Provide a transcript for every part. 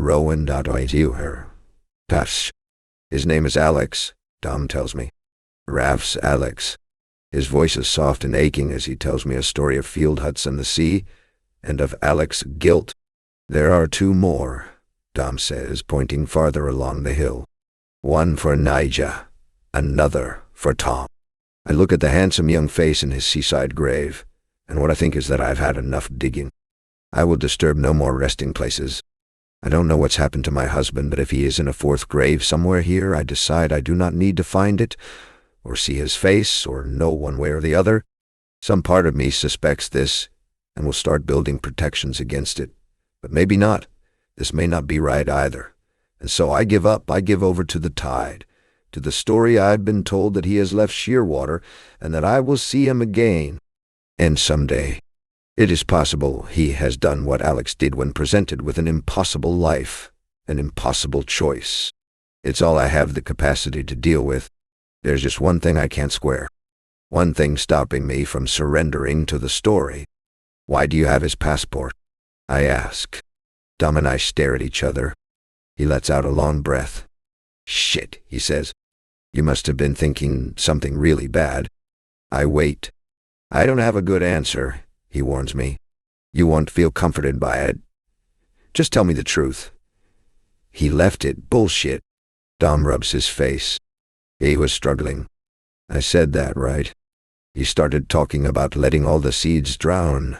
Rowan.io. Pash. His name is Alex, Dom tells me. Raf's Alex. His voice is soft and aching as he tells me a story of field huts and the sea, and of Alex's guilt. There are two more, Dom says, pointing farther along the hill. One for Nija, another for Tom. I look at the handsome young face in his seaside grave, and what I think is that I've had enough digging. I will disturb no more resting places. I don't know what's happened to my husband, but if he is in a fourth grave somewhere here, I decide I do not need to find it, or see his face, or know one way or the other. Some part of me suspects this, and will start building protections against it. But maybe not. This may not be right either. And so I give up. I give over to the tide, to the story I've been told that he has left Shearwater, and that I will see him again. And someday. It is possible he has done what Alex did when presented with an impossible life, an impossible choice. It's all I have the capacity to deal with. There's just one thing I can't square. One thing stopping me from surrendering to the story. Why do you have his passport? I ask. Dom and I stare at each other. He lets out a long breath. Shit, he says. You must have been thinking something really bad. I wait. I don't have a good answer, he warns me. You won't feel comforted by it. Just tell me the truth. He left it. Bullshit. Dom rubs his face. He was struggling. I said that, right? He started talking about letting all the seeds drown.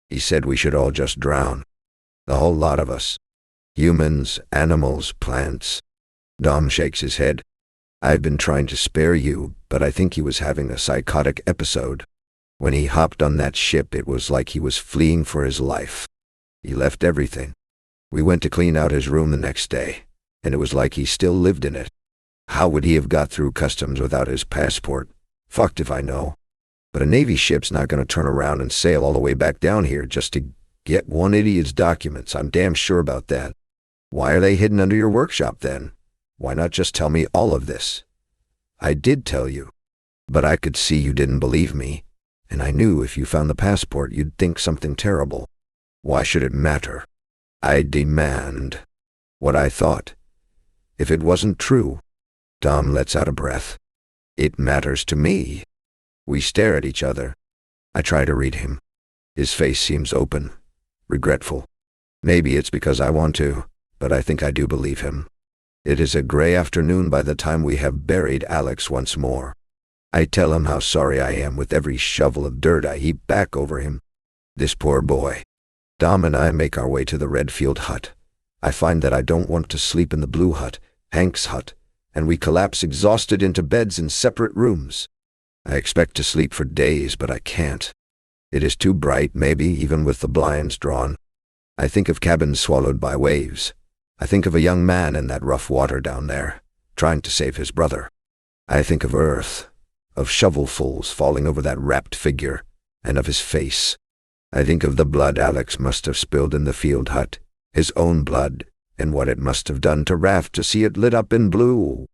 He said we should all just drown. The whole lot of us. Humans, animals, plants. Dom shakes his head. I've been trying to spare you, but I think he was having a psychotic episode. When he hopped on that ship, it was like he was fleeing for his life. He left everything. We went to clean out his room the next day, and it was like he still lived in it. How would he have got through customs without his passport? Fucked if I know. But a Navy ship's not going to turn around and sail all the way back down here just to get one idiot's documents. I'm damn sure about that. Why are they hidden under your workshop then? Why not just tell me all of this? I did tell you, but I could see you didn't believe me, and I knew if you found the passport you'd think something terrible. Why should it matter? I demand what I thought. If it wasn't true, Dom lets out a breath. It matters to me. We stare at each other. I try to read him. His face seems open, regretful. Maybe it's because I want to, but I think I do believe him. It is a gray afternoon by the time we have buried Alex once more. I tell him how sorry I am with every shovel of dirt I heap back over him. This poor boy. Dom and I make our way to the Redfield hut. I find that I don't want to sleep in the blue hut, Hank's hut, and we collapse exhausted into beds in separate rooms. I expect to sleep for days, but I can't. It is too bright, maybe, even with the blinds drawn. I think of cabins swallowed by waves. I think of a young man in that rough water down there, trying to save his brother. I think of Earth, of shovelfuls falling over that wrapped figure, and of his face. I think of the blood Alex must have spilled in the field hut, his own blood, and what it must have done to Raph to see it lit up in blue.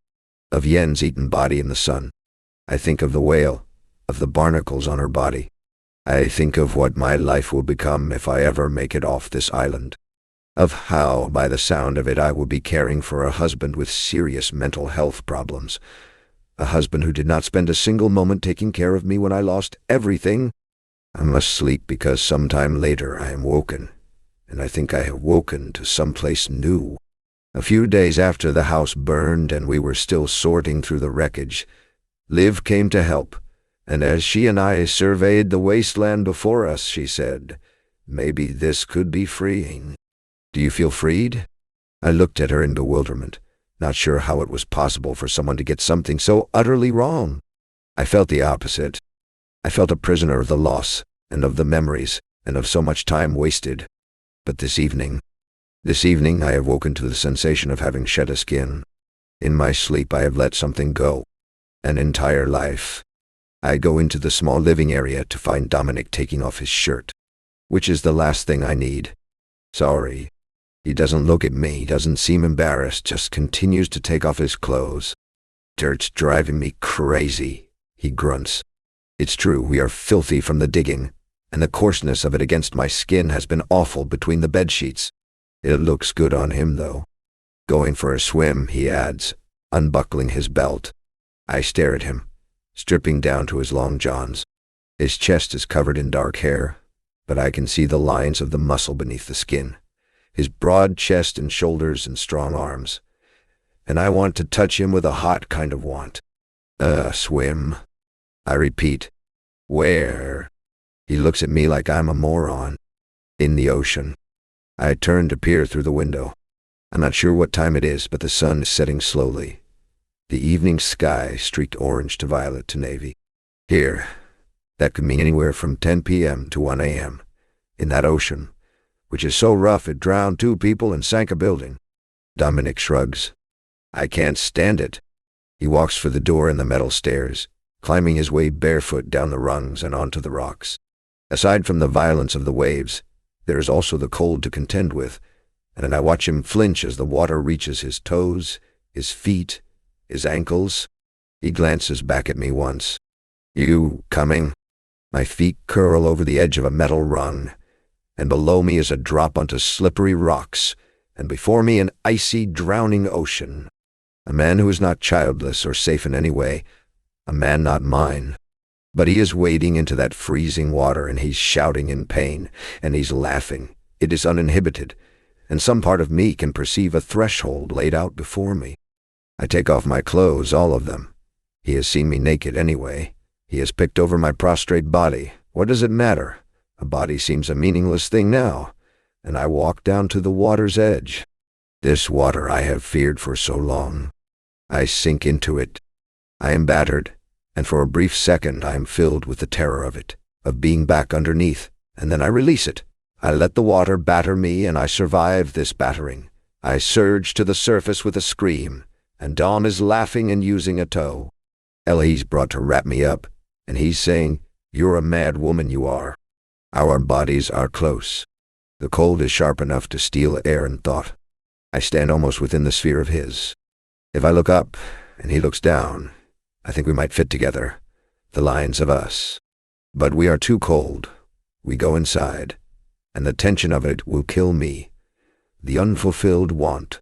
Of Yen's eaten body in the sun. I think of the whale, of the barnacles on her body. I think of what my life will become if I ever make it off this island. Of how, by the sound of it, I will be caring for a husband with serious mental health problems. A husband who did not spend a single moment taking care of me when I lost everything. I must sleep because sometime later I am woken, and I think I have woken to someplace new. A few days after the house burned and we were still sorting through the wreckage, Liv came to help, and as she and I surveyed the wasteland before us, she said, "Maybe this could be freeing. Do you feel freed?" I looked at her in bewilderment, not sure how it was possible for someone to get something so utterly wrong. I felt the opposite. I felt a prisoner of the loss, and of the memories, and of so much time wasted. But this evening I have woken to the sensation of having shed a skin. In my sleep I have let something go. An entire life. I go into the small living area to find Dominic taking off his shirt, which is the last thing I need. Sorry. He doesn't look at me, doesn't seem embarrassed, just continues to take off his clothes. "Dirt's driving me crazy," he grunts. It's true, we are filthy from the digging, and the coarseness of it against my skin has been awful between the bedsheets. It looks good on him, though. Going for a swim, he adds, unbuckling his belt. I stare at him, stripping down to his long johns. His chest is covered in dark hair, but I can see the lines of the muscle beneath the skin, his broad chest and shoulders and strong arms. And I want to touch him with a hot kind of want. Swim. I repeat. Where? He looks at me like I'm a moron. In the ocean. I turn to peer through the window. I'm not sure what time it is, but the sun is setting slowly. The evening sky streaked orange to violet to navy. Here, that could mean anywhere from 10 p.m. to 1 a.m. in that ocean, which is so rough it drowned 2 people and sank a building. Dominic shrugs. I can't stand it. He walks for the door and the metal stairs, climbing his way barefoot down the rungs and onto the rocks. Aside from the violence of the waves, there is also the cold to contend with, and I watch him flinch as the water reaches his toes, his feet, his ankles. He glances back at me once. You coming? My feet curl over the edge of a metal rung, and below me is a drop onto slippery rocks, and before me an icy, drowning ocean. A man who is not childless or safe in any way, a man not mine. But he is wading into that freezing water, and he's shouting in pain, and he's laughing. It is uninhibited, and some part of me can perceive a threshold laid out before me. I take off my clothes, all of them. He has seen me naked anyway. He has picked over my prostrate body. What does it matter? A body seems a meaningless thing now, and I walk down to the water's edge. This water I have feared for so long. I sink into it. I am battered, and for a brief second I am filled with the terror of it, of being back underneath, and then I release it. I let the water batter me, and I survive this battering. I surge to the surface with a scream, and Dom is laughing and using a tow. Ellie's brought to wrap me up, and he's saying, "You're a mad woman, you are." Our bodies are close. The cold is sharp enough to steal air and thought. I stand almost within the sphere of his. If I look up, and he looks down, I think we might fit together, the lines of us. But we are too cold. We go inside, and the tension of it will kill me. The unfulfilled want.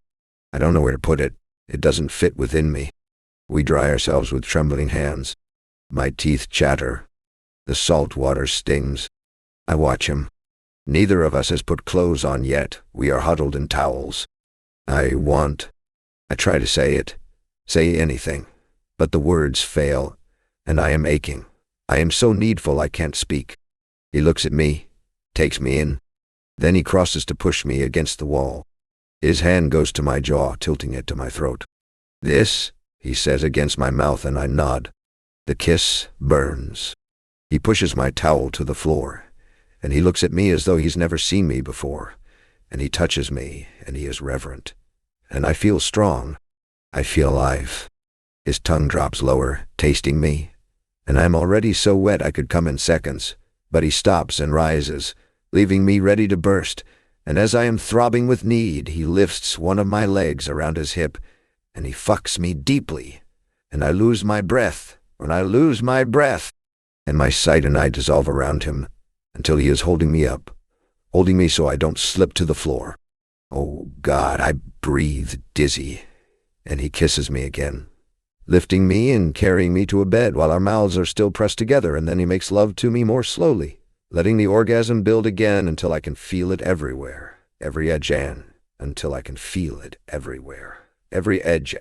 I don't know where to put it. It doesn't fit within me. We dry ourselves with trembling hands. My teeth chatter. The salt water stings. I watch him. Neither of us has put clothes on yet. We are huddled in towels. I try to say it, say anything, but the words fail, and I am aching. I am so needful I can't speak. He looks at me, takes me in. Then he crosses to push me against the wall. His hand goes to my jaw, tilting it to my throat. "This," he says against my mouth, and I nod. The kiss burns. He pushes my towel to the floor, and he looks at me as though he's never seen me before, and he touches me, and he is reverent. And I feel strong. I feel alive. His tongue drops lower, tasting me, and I'm already so wet I could come in seconds, but he stops and rises, leaving me ready to burst, and as I am throbbing with need, he lifts one of my legs around his hip, and he fucks me deeply, and I lose my breath, and my sight and I dissolve around him, until he is holding me up, holding me so I don't slip to the floor. Oh God, I breathe dizzy, and he kisses me again, lifting me and carrying me to a bed while our mouths are still pressed together, and then he makes love to me more slowly, letting the orgasm build again until I can feel it everywhere, every edge until I can feel it everywhere, every edge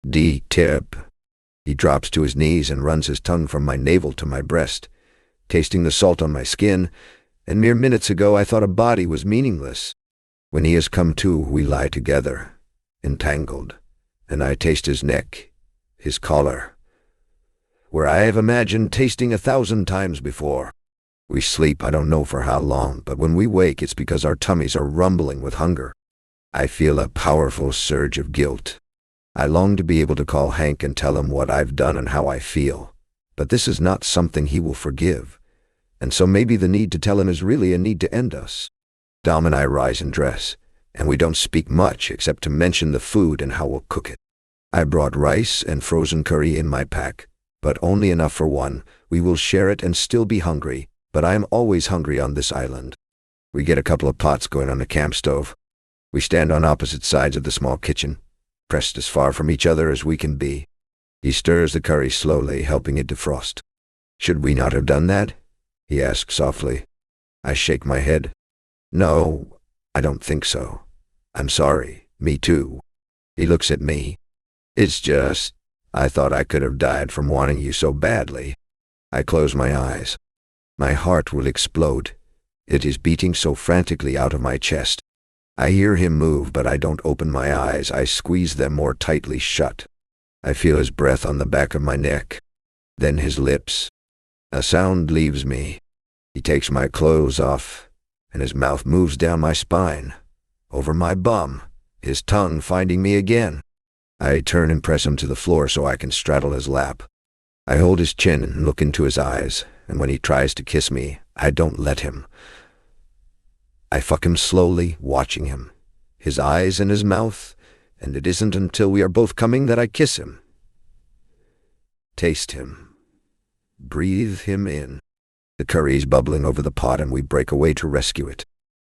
D-tip. He drops to his knees and runs his tongue from my navel to my breast, tasting the salt on my skin, and mere minutes ago I thought a body was meaningless. When he has come to, we lie together, entangled, and I taste his neck, his collar, where I have imagined tasting 1,000 times before. We sleep, I don't know for how long, but when we wake it's because our tummies are rumbling with hunger. I feel a powerful surge of guilt. I long to be able to call Hank and tell him what I've done and how I feel, but this is not something he will forgive, and so maybe the need to tell him is really a need to end us. Dom and I rise and dress, and we don't speak much except to mention the food and how we'll cook it. I brought rice and frozen curry in my pack, but only enough for one. We will share it and still be hungry, but I am always hungry on this island. We get a couple of pots going on the camp stove. We stand on opposite sides of the small kitchen, pressed as far from each other as we can be. He stirs the curry slowly, helping it defrost. "Should we not have done that?" he asks softly. I shake my head. "No, I don't think so. I'm sorry. Me too." He looks at me. "It's just, I thought I could have died from wanting you so badly." I close my eyes. My heart will explode. It is beating so frantically out of my chest. I hear him move, but I don't open my eyes. I squeeze them more tightly shut. I feel his breath on the back of my neck, then his lips. A sound leaves me. He takes my clothes off, and his mouth moves down my spine, over my bum, his tongue finding me again. I turn and press him to the floor so I can straddle his lap. I hold his chin and look into his eyes, and when he tries to kiss me, I don't let him. I fuck him slowly, watching him, his eyes and his mouth, and it isn't until we are both coming that I kiss him. Taste him. Breathe him in. The curry is bubbling over the pot and we break away to rescue it.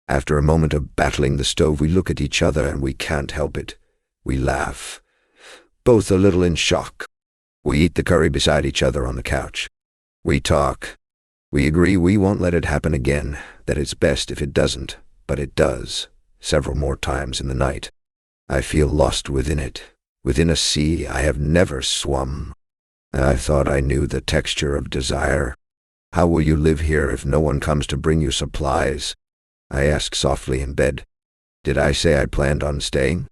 After a moment of battling the stove, we look at each other and we can't help it. We laugh, both a little in shock. We eat the curry beside each other on the couch. We talk. We agree we won't let it happen again, that it's best if it doesn't, but it does, several more times in the night. I feel lost within it, within a sea I have never swum. I thought I knew the texture of desire. "How will you live here if no one comes to bring you supplies?" I ask softly in bed. Did I say I planned on staying?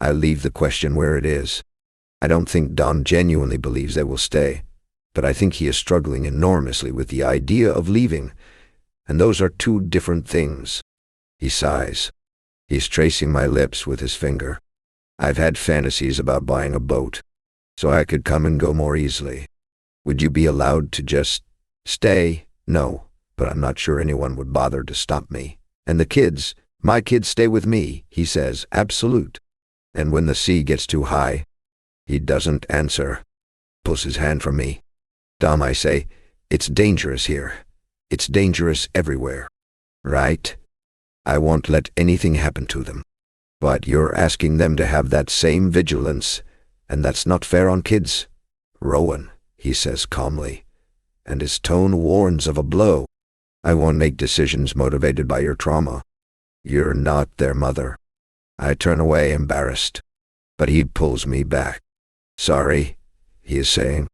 I leave the question where it is. I don't think Don genuinely believes they will stay, but I think he is struggling enormously with the idea of leaving, and those are two different things. He sighs. He's tracing my lips with his finger. "I've had fantasies about buying a boat, so I could come and go more easily. Would you be allowed to just stay?" "No, but I'm not sure anyone would bother to stop me. And the kids, my kids stay with me," he says, absolute. "And when the sea gets too high?" He doesn't answer. Pulls his hand from me. "Dom," I say, "it's dangerous here. It's dangerous everywhere." "Right? I won't let anything happen to them. But you're asking them to have that same vigilance, and that's not fair on kids." "Rowan," he says calmly, and his tone warns of a blow. "I won't make decisions motivated by your trauma. You're not their mother." I turn away embarrassed, but he pulls me back. "Sorry," he is saying.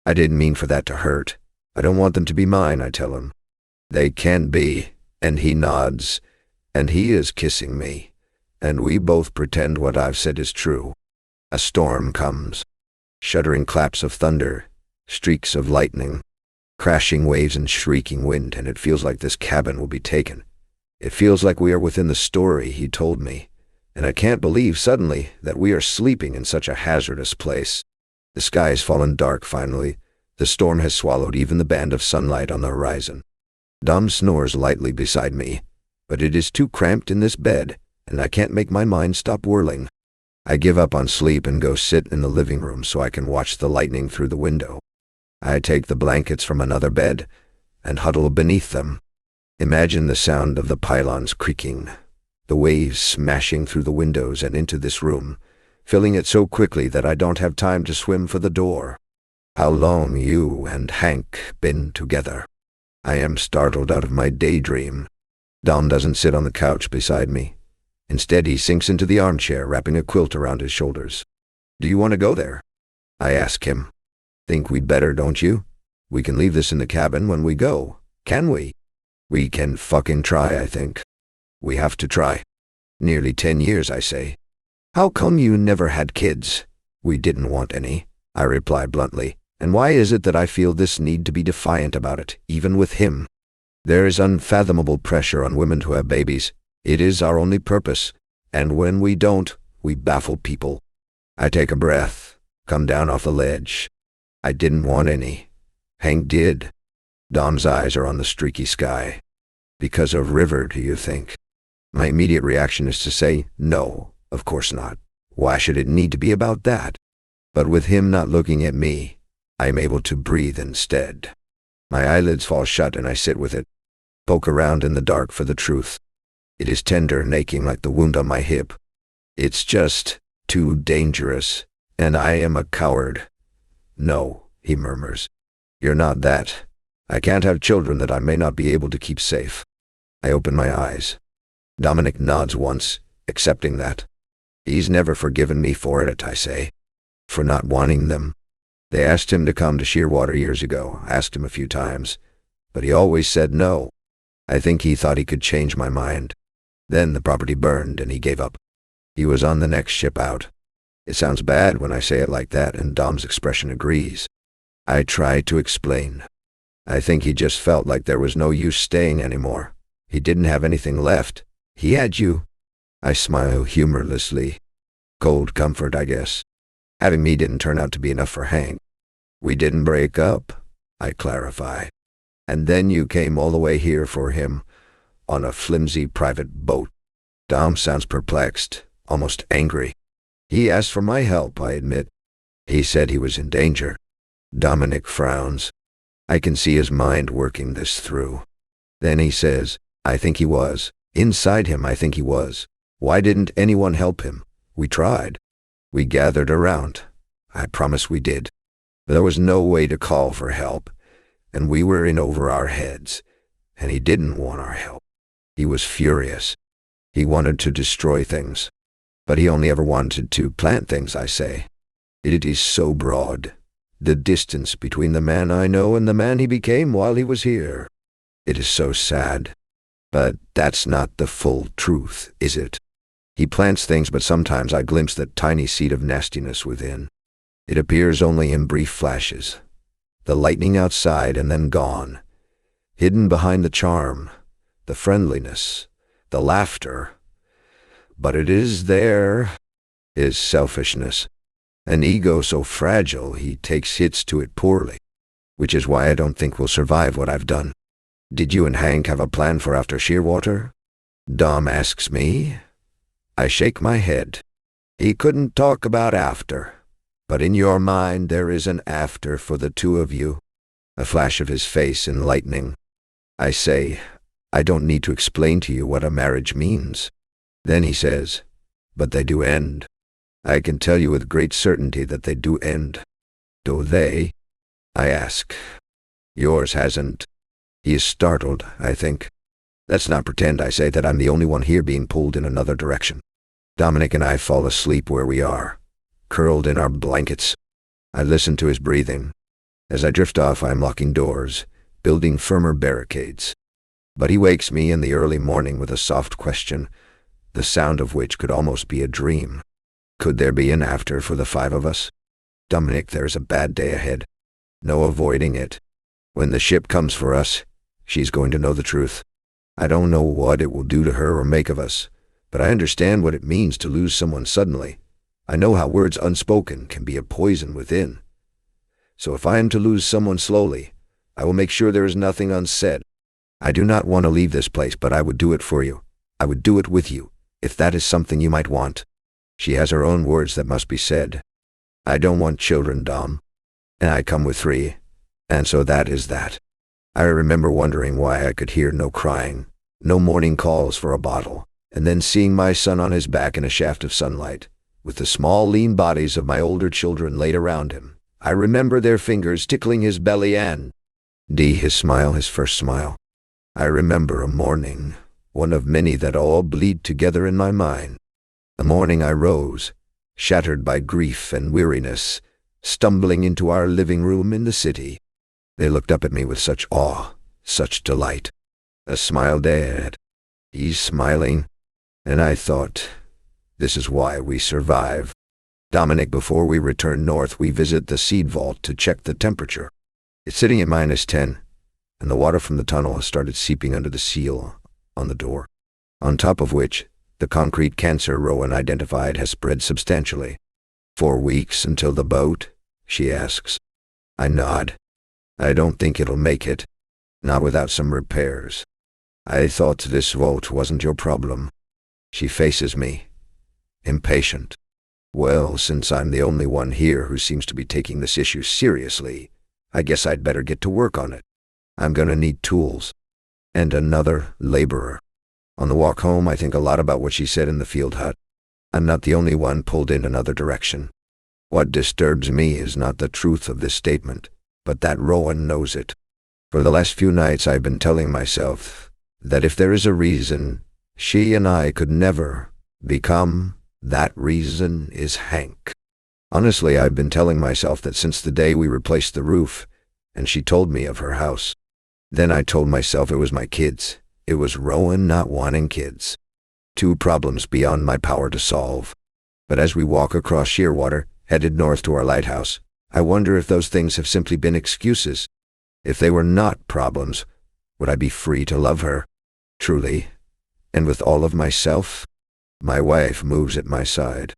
"I didn't mean for that to hurt. I don't want them to be mine," I tell him. "They can be," and he nods, and he is kissing me, and we both pretend what I've said is true. A storm comes. Shuddering claps of thunder, streaks of lightning, crashing waves and shrieking wind, and it feels like this cabin will be taken. It feels like we are within the story he told me, and I can't believe suddenly that we are sleeping in such a hazardous place. The sky has fallen dark finally. The storm has swallowed even the band of sunlight on the horizon. Dom snores lightly beside me, but it is too cramped in this bed, and I can't make my mind stop whirling. I give up on sleep and go sit in the living room so I can watch the lightning through the window. I take the blankets from another bed and huddle beneath them. Imagine the sound of the pylons creaking, the waves smashing through the windows and into this room, filling it so quickly that I don't have time to swim for the door. How long you and Hank been together? I am startled out of my daydream. Dom doesn't sit on the couch beside me. Instead, he sinks into the armchair, wrapping a quilt around his shoulders. "Do you want to go there?" I ask him. "Think we'd better, don't you? We can leave this in the cabin when we go, can we?" "We can fucking try, I think. We have to try." "Nearly 10 years, I say." "How come you never had kids?" "We didn't want any," I reply bluntly. "And why is it that I feel this need to be defiant about it, even with him? There is unfathomable pressure on women to have babies. It is our only purpose, and when we don't, we baffle people." I take a breath, come down off the ledge. "I didn't want any. Hank did." Dom's eyes are on the streaky sky. "Because of River, do you think?" My immediate reaction is to say, no, of course not. Why should it need to be about that? But with him not looking at me, I am able to breathe instead. My eyelids fall shut and I sit with it, poke around in the dark for the truth. It is tender and aching like the wound on my hip. It's just too dangerous, and I am a coward. No, he murmurs. You're not that. I can't have children that I may not be able to keep safe. I open my eyes. Dominic nods once, accepting that. He's never forgiven me for it, I say. For not wanting them. They asked him to come to Shearwater years ago, asked him a few times, but he always said no. I think he thought he could change my mind. Then the property burned and he gave up. He was on the next ship out. It sounds bad when I say it like that, and Dom's expression agrees. I try to explain. I think he just felt like there was no use staying anymore. He didn't have anything left. He had you. I smile humorlessly. Cold comfort, I guess. Having me didn't turn out to be enough for Hank. We didn't break up, I clarify. And then you came all the way here for him, on a flimsy private boat. Dom sounds perplexed, almost angry. He asked for my help, I admit. He said he was in danger. Dominic frowns. I can see his mind working this through. Then he says, I think he was. Inside him, I think he was. Why didn't anyone help him? We tried. We gathered around. I promise we did. There was no way to call for help, and we were in over our heads, and he didn't want our help. He was furious. He wanted to destroy things, but he only ever wanted to plant things, I say. It is so broad, the distance between the man I know and the man he became while he was here. It is so sad, but that's not the full truth, is it? He plants things, but sometimes I glimpse that tiny seed of nastiness within. It appears only in brief flashes. The lightning outside and then gone. Hidden behind the charm, the friendliness, the laughter. But it is there. His selfishness. An ego so fragile he takes hits to it poorly. Which is why I don't think we'll survive what I've done. Did you and Hank have a plan for after Shearwater? Dom asks me. I shake my head. He couldn't talk about after. But in your mind there is an after for the two of you. A flash of his face enlightening. I say, I don't need to explain to you what a marriage means. Then he says, but they do end. I can tell you with great certainty that they do end. Do they? I ask. Yours hasn't. He is startled, I think. Let's not pretend, I say, that I'm the only one here being pulled in another direction. Dominic and I fall asleep where we are, curled in our blankets. I listen to his breathing. As I drift off, I am locking doors, building firmer barricades. But he wakes me in the early morning with a soft question, the sound of which could almost be a dream. Could there be an after for the five of us? Dominic, there's a bad day ahead. No avoiding it. When the ship comes for us, she's going to know the truth. I don't know what it will do to her or make of us, but I understand what it means to lose someone suddenly. I know how words unspoken can be a poison within. So if I am to lose someone slowly, I will make sure there is nothing unsaid. I do not want to leave this place, but I would do it for you. I would do it with you, if that is something you might want. She has her own words that must be said. I don't want children, Dom. And I come with 3. And so that is that. I remember wondering why I could hear no crying, no morning calls for a bottle, and then seeing my son on his back in a shaft of sunlight, with the small lean bodies of my older children laid around him. I remember their fingers tickling his belly and his smile, his first smile. I remember a morning, one of many that all bleed together in my mind. The morning I rose, shattered by grief and weariness, stumbling into our living room in the city. They looked up at me with such awe, such delight. A smile, Dad. He's smiling. And I thought, this is why we survive. Dominic, before we return north, we visit the seed vault to check the temperature. It's sitting at -10, and the water from the tunnel has started seeping under the seal on the door, on top of which the concrete cancer Rowan identified has spread substantially. 4 weeks until the boat? She asks. I nod. I don't think it'll make it, not without some repairs. I thought this vault wasn't your problem. She faces me, impatient. Well, since I'm the only one here who seems to be taking this issue seriously, I guess I'd better get to work on it. I'm gonna need tools. And another laborer. On the walk home, I think a lot about what she said in the field hut. I'm not the only one pulled in another direction. What disturbs me is not the truth of this statement, but that Rowan knows it. For the last few nights I've been telling myself that if there is a reason, she and I could never become, that reason is Hank. Honestly, I've been telling myself that since the day we replaced the roof, and she told me of her house. Then I told myself it was my kids. It was Rowan not wanting kids. Two problems beyond my power to solve. But as we walk across Shearwater, headed north to our lighthouse, I wonder if those things have simply been excuses. If they were not problems, would I be free to love her? Truly, and with all of myself? My wife moves at my side.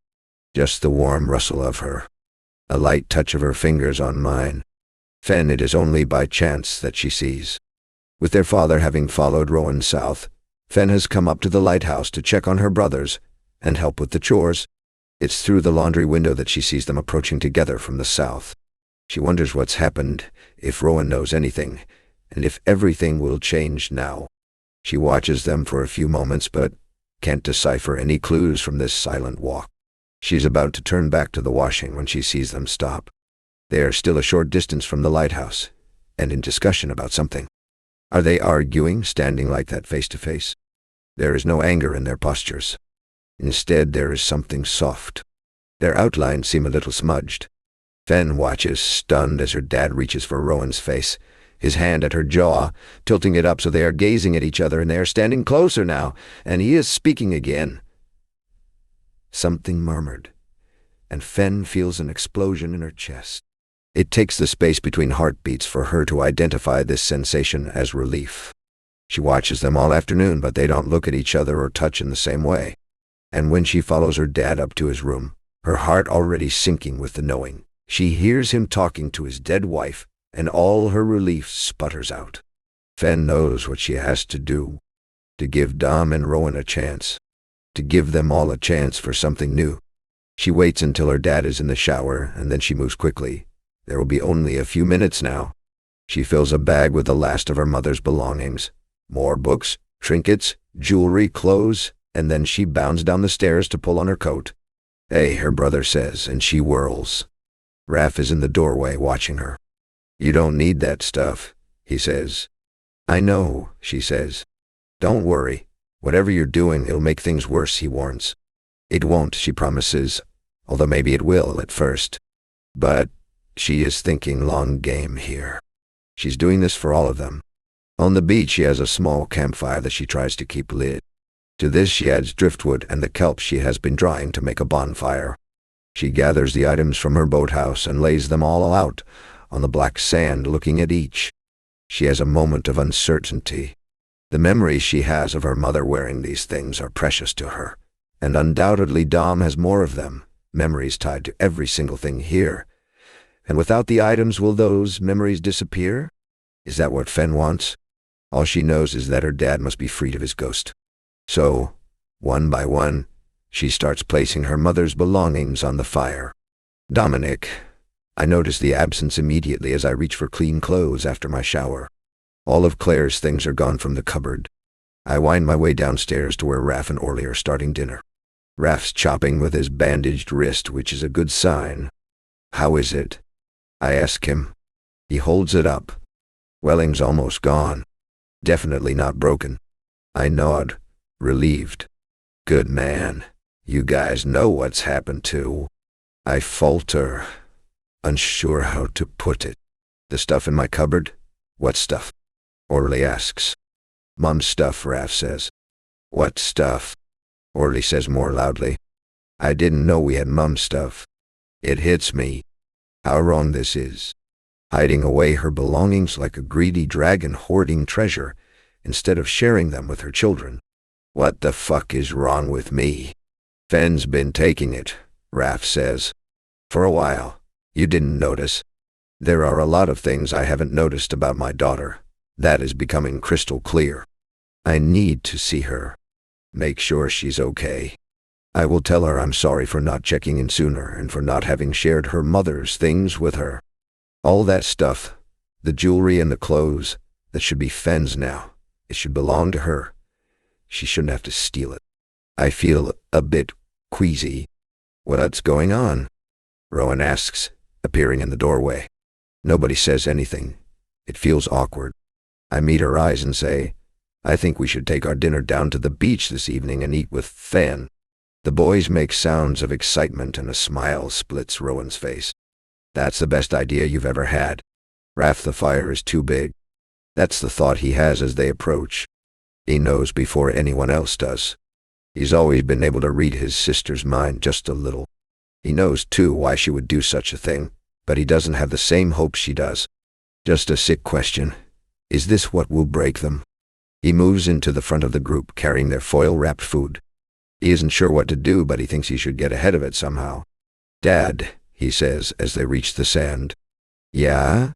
Just the warm rustle of her. A light touch of her fingers on mine. Fen, it is only by chance that she sees. With their father having followed Rowan south, Fen has come up to the lighthouse to check on her brothers and help with the chores. It's through the laundry window that she sees them approaching together from the south. She wonders what's happened, if Rowan knows anything, and if everything will change now. She watches them for a few moments but can't decipher any clues from this silent walk. She's about to turn back to the washing when she sees them stop. They are still a short distance from the lighthouse, and in discussion about something. Are they arguing, standing like that face to face? There is no anger in their postures. Instead, there is something soft. Their outlines seem a little smudged. Fen watches, stunned, as her dad reaches for Rowan's face, his hand at her jaw, tilting it up so they are gazing at each other, and they are standing closer now, and he is speaking again. Something murmured, and Fen feels an explosion in her chest. It takes the space between heartbeats for her to identify this sensation as relief. She watches them all afternoon, but they don't look at each other or touch in the same way. And when she follows her dad up to his room, her heart already sinking with the knowing, she hears him talking to his dead wife, and all her relief sputters out. Fen knows what she has to do, to give Dom and Rowan a chance, to give them all a chance for something new. She waits until her dad is in the shower, and then she moves quickly. There will be only a few minutes now. She fills a bag with the last of her mother's belongings. More books, trinkets, jewelry, clothes, and then she bounds down the stairs to pull on her coat. "Hey," her brother says, and she whirls. Raph is in the doorway watching her. "You don't need that stuff," he says. "I know," she says. "Don't worry. Whatever you're doing, it'll make things worse," he warns. "It won't," she promises, although maybe it will at first. But she is thinking long game here. She's doing this for all of them. On the beach, she has a small campfire that she tries to keep lit. To this, she adds driftwood and the kelp she has been drying to make a bonfire. She gathers the items from her boathouse and lays them all out on the black sand, looking at each. She has a moment of uncertainty. The memories she has of her mother wearing these things are precious to her, and undoubtedly Dom has more of them, memories tied to every single thing here. And without the items, will those memories disappear? Is that what Fen wants? All she knows is that her dad must be freed of his ghost. So, one by one, she starts placing her mother's belongings on the fire. Dominic. I notice the absence immediately as I reach for clean clothes after my shower. All of Claire's things are gone from the cupboard. I wind my way downstairs to where Raph and Orly are starting dinner. Raph's chopping with his bandaged wrist, which is a good sign. "How is it?" I ask him. He holds it up. "Welling's almost gone. Definitely not broken." I nod, relieved. "Good man. You guys know what's happened to." I falter, unsure how to put it. "The stuff in my cupboard?" "What stuff?" Orly asks. "Mom's stuff," Raph says. "What stuff?" Orly says more loudly. "I didn't know we had Mom's stuff." It hits me. How wrong this is. Hiding away her belongings like a greedy dragon hoarding treasure, instead of sharing them with her children. What the fuck is wrong with me? "Fen's been taking it," Raph says. "For a while. You didn't notice." There are a lot of things I haven't noticed about my daughter. That is becoming crystal clear. I need to see her. Make sure she's okay. I will tell her I'm sorry for not checking in sooner and for not having shared her mother's things with her. All that stuff, the jewelry and the clothes, that should be Fen's now. It should belong to her. She shouldn't have to steal it. I feel a bit queasy. What's going on? Rowan asks, appearing in the doorway. Nobody says anything. It feels awkward. I meet her eyes and say, I think we should take our dinner down to the beach this evening and eat with Fen. The boys make sounds of excitement and a smile splits Rowan's face. That's the best idea you've ever had. Raph, the fire is too big. That's the thought he has as they approach. He knows before anyone else does. He's always been able to read his sister's mind just a little. He knows, too, why she would do such a thing, but he doesn't have the same hope she does. Just a sick question. Is this what will break them? He moves into the front of the group, carrying their foil-wrapped food. He isn't sure what to do, but he thinks he should get ahead of it somehow. Dad, he says as they reach the sand. Yeah?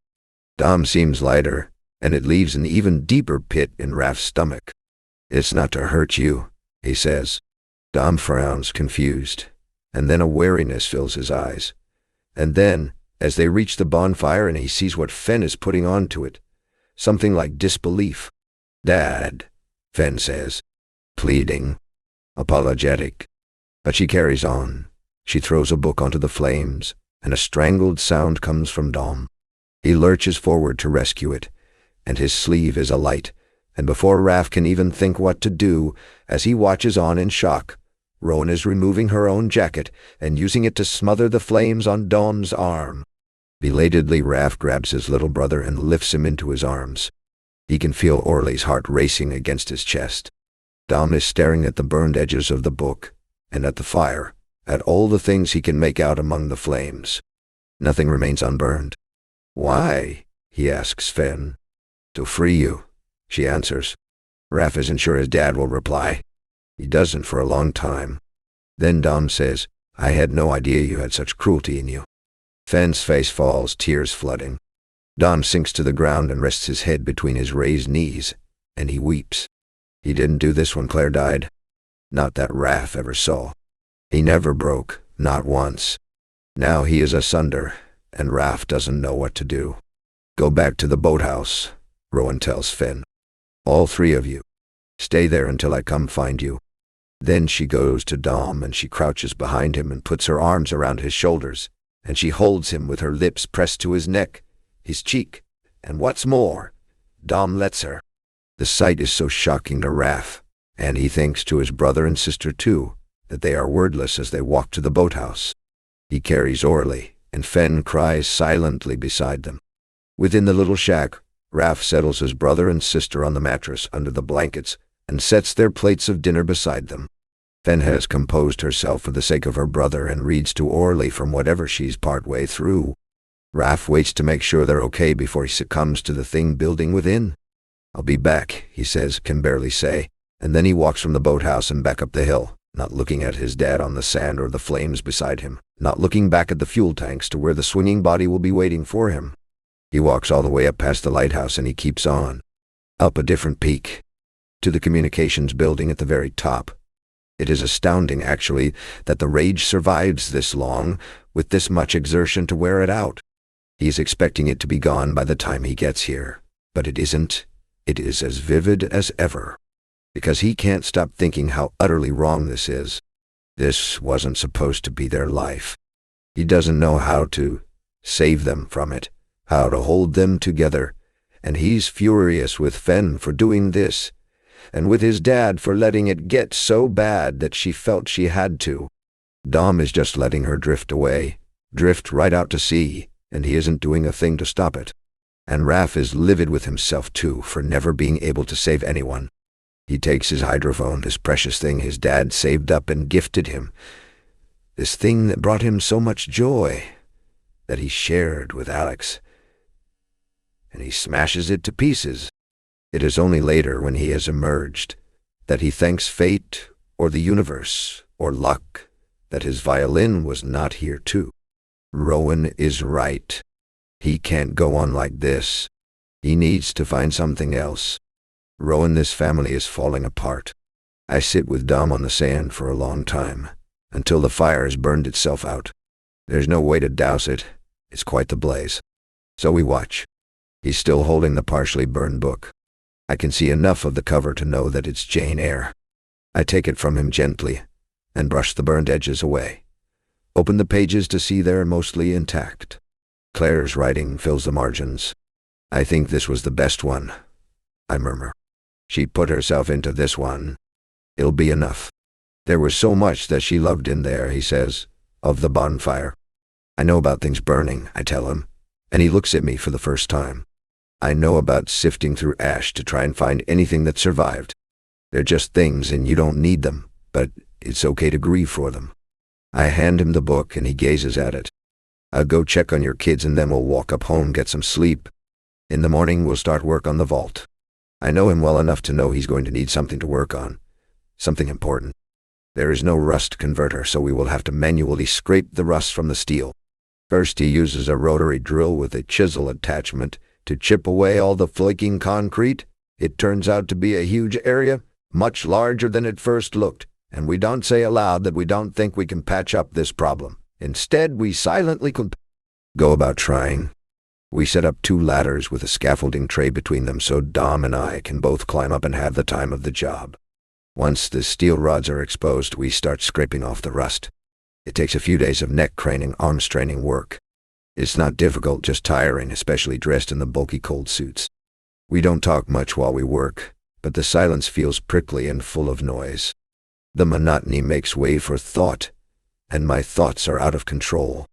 Dom seems lighter, and it leaves an even deeper pit in Raph's stomach. It's not to hurt you, he says. Dom frowns, confused, and then a wariness fills his eyes. And then, as they reach the bonfire and he sees what Fen is putting onto it, something like disbelief. Dad, Fen says, pleading, apologetic. But she carries on. She throws a book onto the flames, and a strangled sound comes from Dom. He lurches forward to rescue it, and his sleeve is alight, and before Raph can even think what to do, as he watches on in shock, Rowan is removing her own jacket and using it to smother the flames on Dom's arm. Belatedly, Raph grabs his little brother and lifts him into his arms. He can feel Orly's heart racing against his chest. Dom is staring at the burned edges of the book, and at the fire, at all the things he can make out among the flames. Nothing remains unburned. Why? He asks Fen. To free you, she answers. Raph isn't sure his dad will reply. He doesn't for a long time. Then Dom says, I had no idea you had such cruelty in you. Fen's face falls, tears flooding. Dom sinks to the ground and rests his head between his raised knees, and he weeps. He didn't do this when Claire died. Not that Raph ever saw. He never broke, not once. Now he is asunder, and Raph doesn't know what to do. Go back to the boathouse, Rowan tells Fen. All three of you. Stay there until I come find you. Then she goes to Dom and she crouches behind him and puts her arms around his shoulders, and she holds him with her lips pressed to his neck, his cheek, and what's more, Dom lets her. The sight is so shocking to Raph, and he thinks to his brother and sister too, that they are wordless as they walk to the boathouse. He carries Orly, and Fen cries silently beside them. Within the little shack, Raph settles his brother and sister on the mattress under the blankets and sets their plates of dinner beside them. Fen has composed herself for the sake of her brother and reads to Orly from whatever she's partway through. Raph waits to make sure they're okay before he succumbs to the thing building within. I'll be back, he says, can barely say, and then he walks from the boathouse and back up the hill, not looking at his dad on the sand or the flames beside him, not looking back at the fuel tanks to where the swinging body will be waiting for him. He walks all the way up past the lighthouse and he keeps on, up a different peak, to the communications building at the very top. It is astounding, actually, that the rage survives this long, with this much exertion to wear it out. He's expecting it to be gone by the time he gets here, but it isn't. It is as vivid as ever, because he can't stop thinking how utterly wrong this is. This wasn't supposed to be their life. He doesn't know how to save them from it, how to hold them together, and he's furious with Fen for doing this, and with his dad for letting it get so bad that she felt she had to. Dom is just letting her drift away, drift right out to sea, and he isn't doing a thing to stop it. And Raph is livid with himself, too, for never being able to save anyone. He takes his hydrophone, this precious thing his dad saved up and gifted him, this thing that brought him so much joy, that he shared with Alex, and he smashes it to pieces. It is only later, when he has emerged, that he thanks fate, or the universe, or luck, that his violin was not here too. Rowan is right. He can't go on like this. He needs to find something else. Rowan, this family is falling apart. I sit with Dom on the sand for a long time, until the fire has burned itself out. There's no way to douse it. It's quite the blaze. So we watch. He's still holding the partially burned book. I can see enough of the cover to know that it's Jane Eyre. I take it from him gently and brush the burned edges away. Open the pages to see they're mostly intact. Claire's writing fills the margins. I think this was the best one, I murmur. She put herself into this one. It'll be enough. There was so much that she loved in there, he says, of the bonfire. I know about things burning, I tell him, and he looks at me for the first time. I know about sifting through ash to try and find anything that survived. They're just things and you don't need them, but it's okay to grieve for them. I hand him the book and he gazes at it. I'll go check on your kids and then we'll walk up home, get some sleep. In the morning we'll start work on the vault. I know him well enough to know he's going to need something to work on. Something important. There is no rust converter, so we will have to manually scrape the rust from the steel. First he uses a rotary drill with a chisel attachment to chip away all the flaking concrete. It turns out to be a huge area, much larger than it first looked, and we don't say aloud that we don't think we can patch up this problem. Instead, we silently go about trying. We set up 2 ladders with a scaffolding tray between them so Dom and I can both climb up and have the time of the job. Once the steel rods are exposed, we start scraping off the rust. It takes a few days of neck craning, arm straining work. It's not difficult, just tiring, especially dressed in the bulky cold suits. We don't talk much while we work, but the silence feels prickly and full of noise. The monotony makes way for thought, and my thoughts are out of control.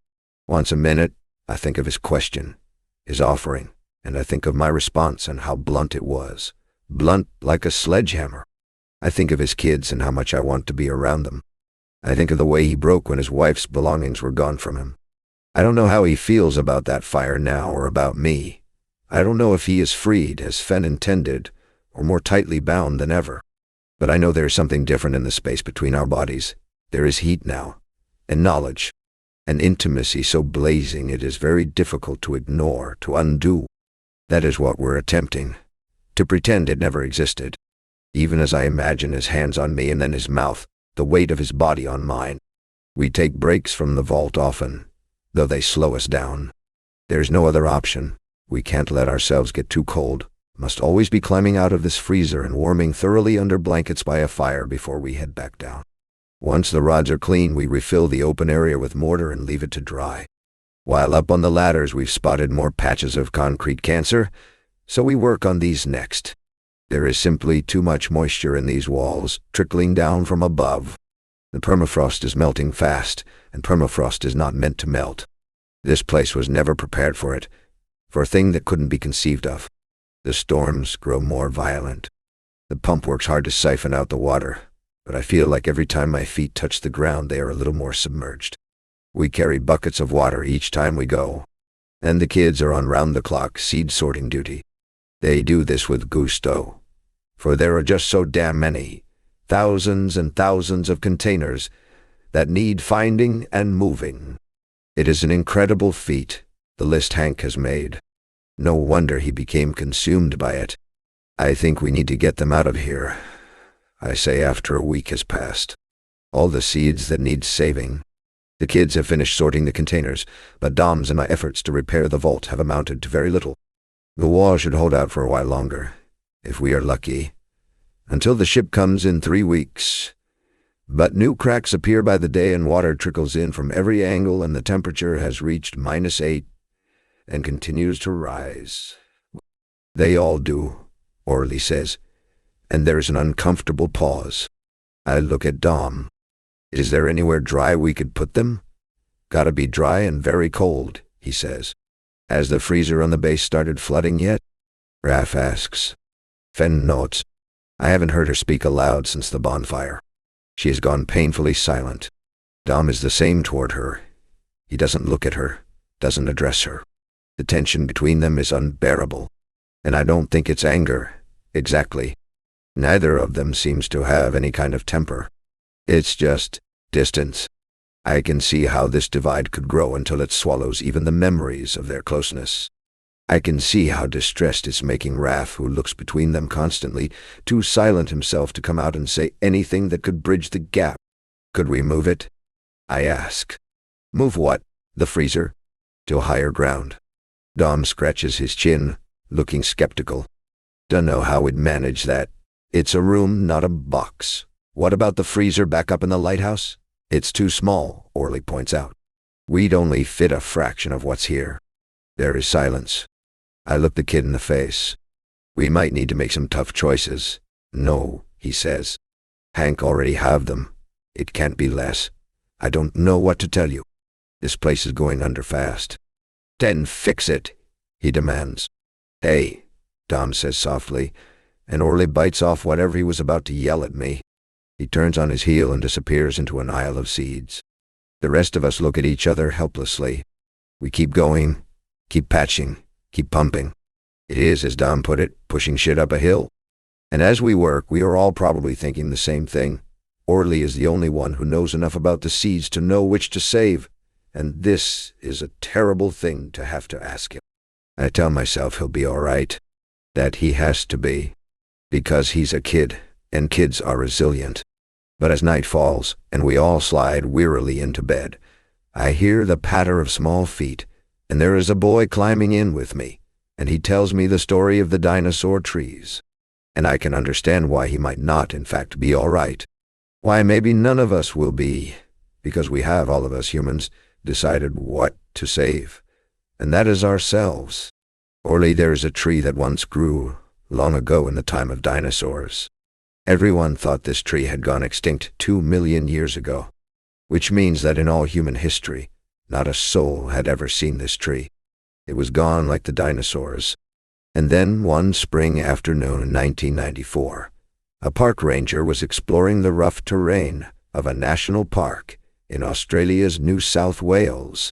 Once a minute, I think of his question, his offering, and I think of my response and how blunt it was. Blunt like a sledgehammer. I think of his kids and how much I want to be around them. I think of the way he broke when his wife's belongings were gone from him. I don't know how he feels about that fire now or about me. I don't know if he is freed, as Fen intended, or more tightly bound than ever. But I know there is something different in the space between our bodies. There is heat now, and knowledge, an intimacy so blazing it is very difficult to ignore, to undo. That is what we're attempting, to pretend it never existed. Even as I imagine his hands on me and then his mouth, the weight of his body on mine. We take breaks from the vault often, though they slow us down. There's no other option. We can't let ourselves get too cold. Must always be climbing out of this freezer and warming thoroughly under blankets by a fire before we head back down. Once the rods are clean, we refill the open area with mortar and leave it to dry. While up on the ladders, we've spotted more patches of concrete cancer, so we work on these next. There is simply too much moisture in these walls, trickling down from above. The permafrost is melting fast, and permafrost is not meant to melt. This place was never prepared for it, for a thing that couldn't be conceived of. The storms grow more violent. The pump works hard to siphon out the water, but I feel like every time my feet touch the ground they are a little more submerged. We carry buckets of water each time we go, and the kids are on round-the-clock seed sorting duty. They do this with gusto, for there are just so damn many, thousands and thousands of containers that need finding and moving. It is an incredible feat, the list Hank has made. No wonder he became consumed by it. I think we need to get them out of here, I say after a week has passed. All the seeds that need saving. The kids have finished sorting the containers, but Dom's and my efforts to repair the vault have amounted to very little. The wall should hold out for a while longer, if we are lucky, until the ship comes in 3 weeks. But new cracks appear by the day and water trickles in from every angle and the temperature has reached -8 and continues to rise. They all do, Orly says, and there is an uncomfortable pause. I look at Dom. Is there anywhere dry we could put them? Gotta be dry and very cold, he says. Has the freezer on the base started flooding yet? Raph asks. Fen nods. I haven't heard her speak aloud since the bonfire. She has gone painfully silent. Dom is the same toward her. He doesn't look at her, doesn't address her. The tension between them is unbearable. And I don't think it's anger, exactly. Neither of them seems to have any kind of temper. It's just distance. I can see how this divide could grow until it swallows even the memories of their closeness. I can see how distressed it's making Raph, who looks between them constantly, too silent himself to come out and say anything that could bridge the gap. Could we move it? I ask. Move what? The freezer? To higher ground. Dom scratches his chin, looking skeptical. Dunno how we'd manage that. It's a room, not a box. What about the freezer back up in the lighthouse? It's too small, Orly points out. We'd only fit a fraction of what's here. There is silence. I look the kid in the face. We might need to make some tough choices. No, he says. Hank already have them. It can't be less. I don't know what to tell you. This place is going under fast. Then fix it, he demands. Hey, Dom says softly, and Orly bites off whatever he was about to yell at me. He turns on his heel and disappears into an aisle of seeds. The rest of us look at each other helplessly. We keep going, keep patching, keep pumping. It is, as Dom put it, pushing shit up a hill. And as we work, we are all probably thinking the same thing. Orly is the only one who knows enough about the seeds to know which to save, and this is a terrible thing to have to ask him. I tell myself he'll be all right, that he has to be, because he's a kid, and kids are resilient. But as night falls, and we all slide wearily into bed, I hear the patter of small feet, and there is a boy climbing in with me, and he tells me the story of the dinosaur trees. And I can understand why he might not, in fact, be all right. Why maybe none of us will be, because we have, all of us humans, decided what to save, and that is ourselves. Orly, there is a tree that once grew, long ago in the time of dinosaurs. Everyone thought this tree had gone extinct 2 million years ago, which means that in all human history, not a soul had ever seen this tree. It was gone like the dinosaurs. And then one spring afternoon in 1994, a park ranger was exploring the rough terrain of a national park in Australia's New South Wales.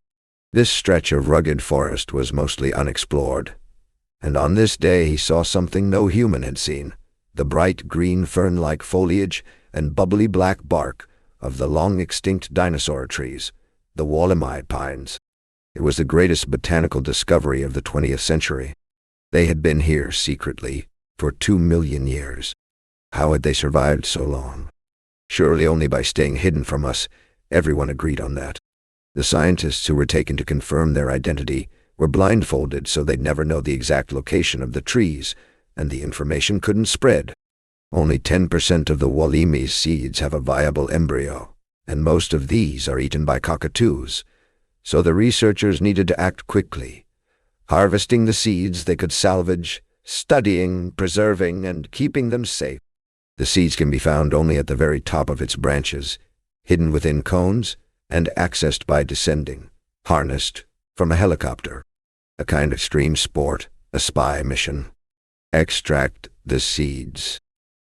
This stretch of rugged forest was mostly unexplored, and on this day he saw something no human had seen: the bright green fern-like foliage and bubbly black bark of the long-extinct dinosaur trees, the Wollemi pines. It was the greatest botanical discovery of the 20th century. They had been here secretly for 2 million years. How had they survived so long? Surely only by staying hidden from us. Everyone agreed on that. The scientists who were taken to confirm their identity were blindfolded so they'd never know the exact location of the trees, and the information couldn't spread. Only 10% of the Wollemi's seeds have a viable embryo, and most of these are eaten by cockatoos, so the researchers needed to act quickly, harvesting the seeds they could salvage, studying, preserving, and keeping them safe. The seeds can be found only at the very top of its branches, hidden within cones, and accessed by descending, harnessed from a helicopter. A kind of extreme sport, a spy mission. Extract the seeds.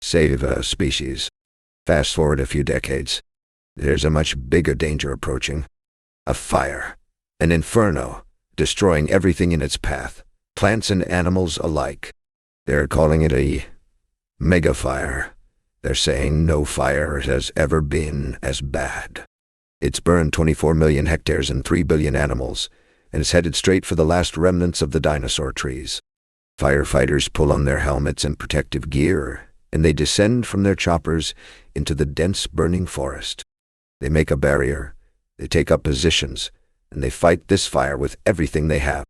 Save a species. Fast forward a few decades. There's a much bigger danger approaching. A fire. An inferno, destroying everything in its path, plants and animals alike. They're calling it a megafire. They're saying no fire has ever been as bad. It's burned 24 million hectares and 3 billion animals, and is headed straight for the last remnants of the dinosaur trees. Firefighters pull on their helmets and protective gear, and they descend from their choppers into the dense burning forest. They make a barrier, they take up positions, and they fight this fire with everything they have.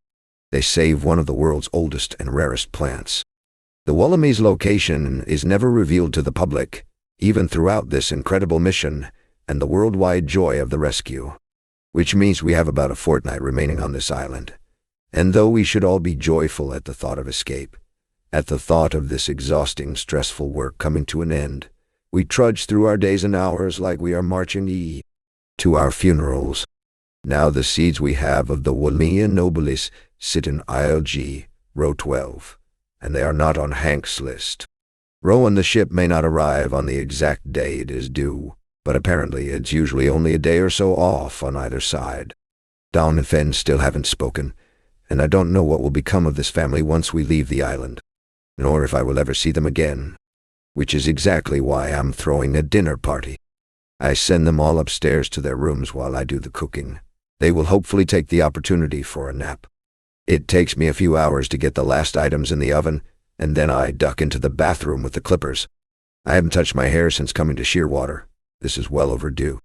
They save one of the world's oldest and rarest plants. The Wollemi's location is never revealed to the public, even throughout this incredible mission and the worldwide joy of the rescue. Which means we have about a fortnight remaining on this island. And though we should all be joyful at the thought of escape, at the thought of this exhausting, stressful work coming to an end, we trudge through our days and hours like we are marching to our funerals. Now the seeds we have of the Wollemi nobilis sit in Aisle G, row 12, and they are not on Hank's list. Rowan the ship may not arrive on the exact day it is due, but apparently it's usually only a day or so off on either side. Dawn and Fenn still haven't spoken, and I don't know what will become of this family once we leave the island, nor if I will ever see them again, which is exactly why I'm throwing a dinner party. I send them all upstairs to their rooms while I do the cooking. They will hopefully take the opportunity for a nap. It takes me a few hours to get the last items in the oven, and then I duck into the bathroom with the clippers. I haven't touched my hair since coming to Shearwater. This is well overdue.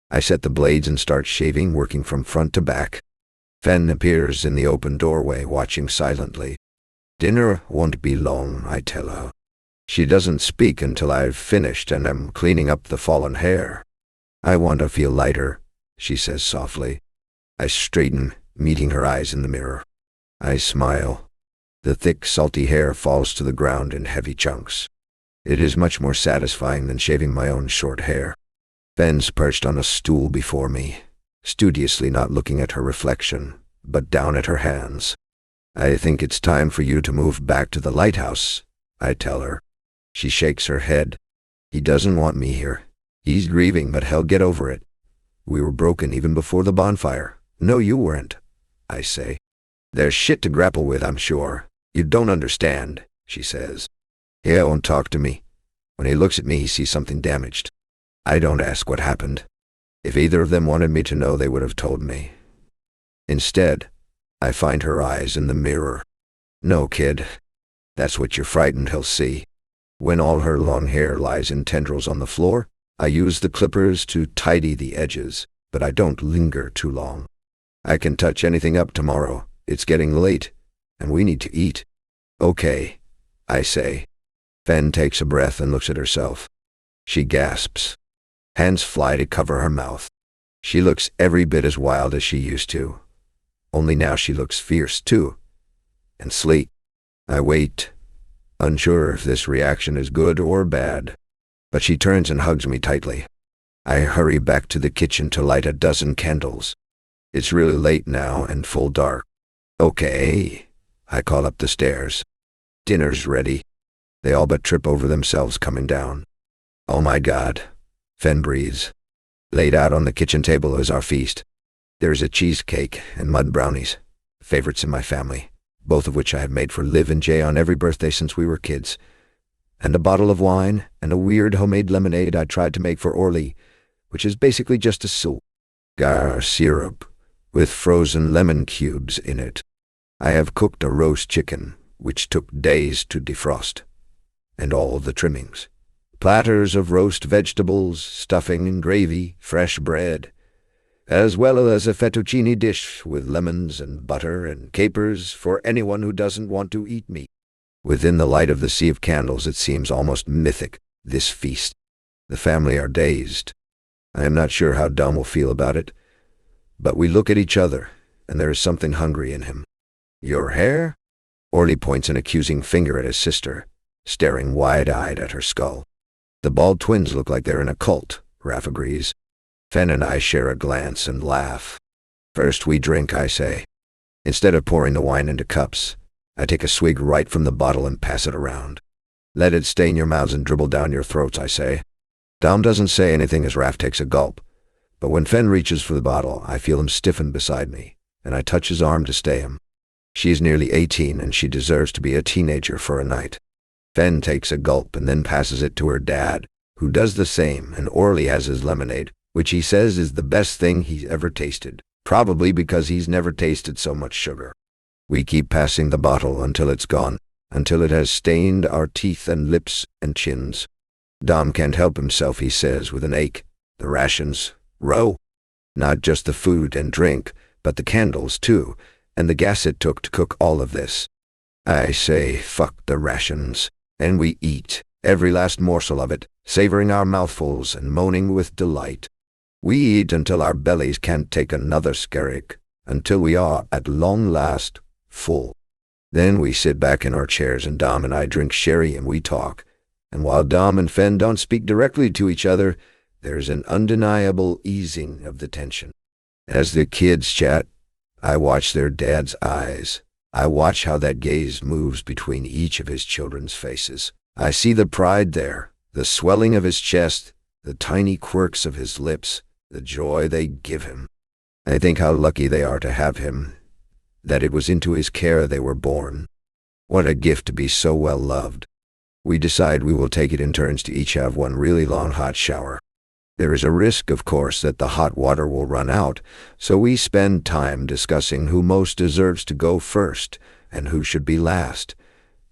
I set the blades and start shaving, working from front to back. Fenn appears in the open doorway, watching silently. Dinner won't be long, I tell her. She doesn't speak until I've finished and am cleaning up the fallen hair. I want to feel lighter, she says softly. I straighten, meeting her eyes in the mirror. I smile. The thick, salty hair falls to the ground in heavy chunks. It is much more satisfying than shaving my own short hair. Fenn's perched on a stool before me, studiously not looking at her reflection, but down at her hands. I think it's time for you to move back to the lighthouse, I tell her. She shakes her head. He doesn't want me here. He's grieving, but he'll get over it. We were broken even before the bonfire. No, you weren't, I say. There's shit to grapple with, I'm sure. You don't understand, she says. He won't talk to me. When he looks at me, he sees something damaged. I don't ask what happened. If either of them wanted me to know, they would have told me. Instead, I find her eyes in the mirror. No, kid. That's what you're frightened he'll see. When all her long hair lies in tendrils on the floor, I use the clippers to tidy the edges, but I don't linger too long. I can touch anything up tomorrow. It's getting late, and we need to eat. Okay, I say. Fenn takes a breath and looks at herself. She gasps. Hands fly to cover her mouth. She looks every bit as wild as she used to. Only now she looks fierce, too. And sleek. I wait, unsure if this reaction is good or bad. But she turns and hugs me tightly. I hurry back to the kitchen to light a dozen candles. It's really late now and full dark. Okay, I call up the stairs. Dinner's ready. They all but trip over themselves coming down. Oh my God, Fenn breathes. Laid out on the kitchen table is our feast. There's a cheesecake and mud brownies, favorites in my family, both of which I have made for Liv and Jay on every birthday since we were kids. And a bottle of wine and a weird homemade lemonade I tried to make for Orly, which is basically just a soup. Gar syrup with frozen lemon cubes in it. I have cooked a roast chicken, which took days to defrost, and all the trimmings. Platters of roast vegetables, stuffing and gravy, fresh bread, as well as a fettuccine dish with lemons and butter and capers for anyone who doesn't want to eat meat. Within the light of the sea of candles, it seems almost mythic, this feast. The family are dazed. I am not sure how Dom will feel about it, but we look at each other, and there is something hungry in him. Your hair? Orly points an accusing finger at his sister, staring wide-eyed at her skull. The bald twins look like they're in a cult, Raph agrees. Fenn and I share a glance and laugh. First we drink, I say. Instead of pouring the wine into cups, I take a swig right from the bottle and pass it around. Let it stain your mouths and dribble down your throats, I say. Dom doesn't say anything as Raph takes a gulp, but when Fenn reaches for the bottle, I feel him stiffen beside me, and I touch his arm to stay him. She is nearly 18, and she deserves to be a teenager for a night. Fenn takes a gulp and then passes it to her dad, who does the same, and Orly has his lemonade, which he says is the best thing he's ever tasted, probably because he's never tasted so much sugar. We keep passing the bottle until it's gone, until it has stained our teeth and lips and chins. Dom can't help himself, he says with an ache. The rations, Ro. Not just the food and drink, but the candles too, and the gas it took to cook all of this. I say, fuck the rations, and we eat, every last morsel of it, savoring our mouthfuls and moaning with delight. We eat until our bellies can't take another skerrick, until we are, at long last, full. Then we sit back in our chairs and Dom and I drink sherry and we talk. And while Dom and Fenn don't speak directly to each other, there's an undeniable easing of the tension. As the kids chat, I watch their dad's eyes. I watch how that gaze moves between each of his children's faces. I see the pride there, the swelling of his chest, the tiny quirks of his lips, the joy they give him. I think how lucky they are to have him, that it was into his care they were born. What a gift to be so well loved. We decide we will take it in turns to each have one really long hot shower. There is a risk, of course, that the hot water will run out, so we spend time discussing who most deserves to go first and who should be last.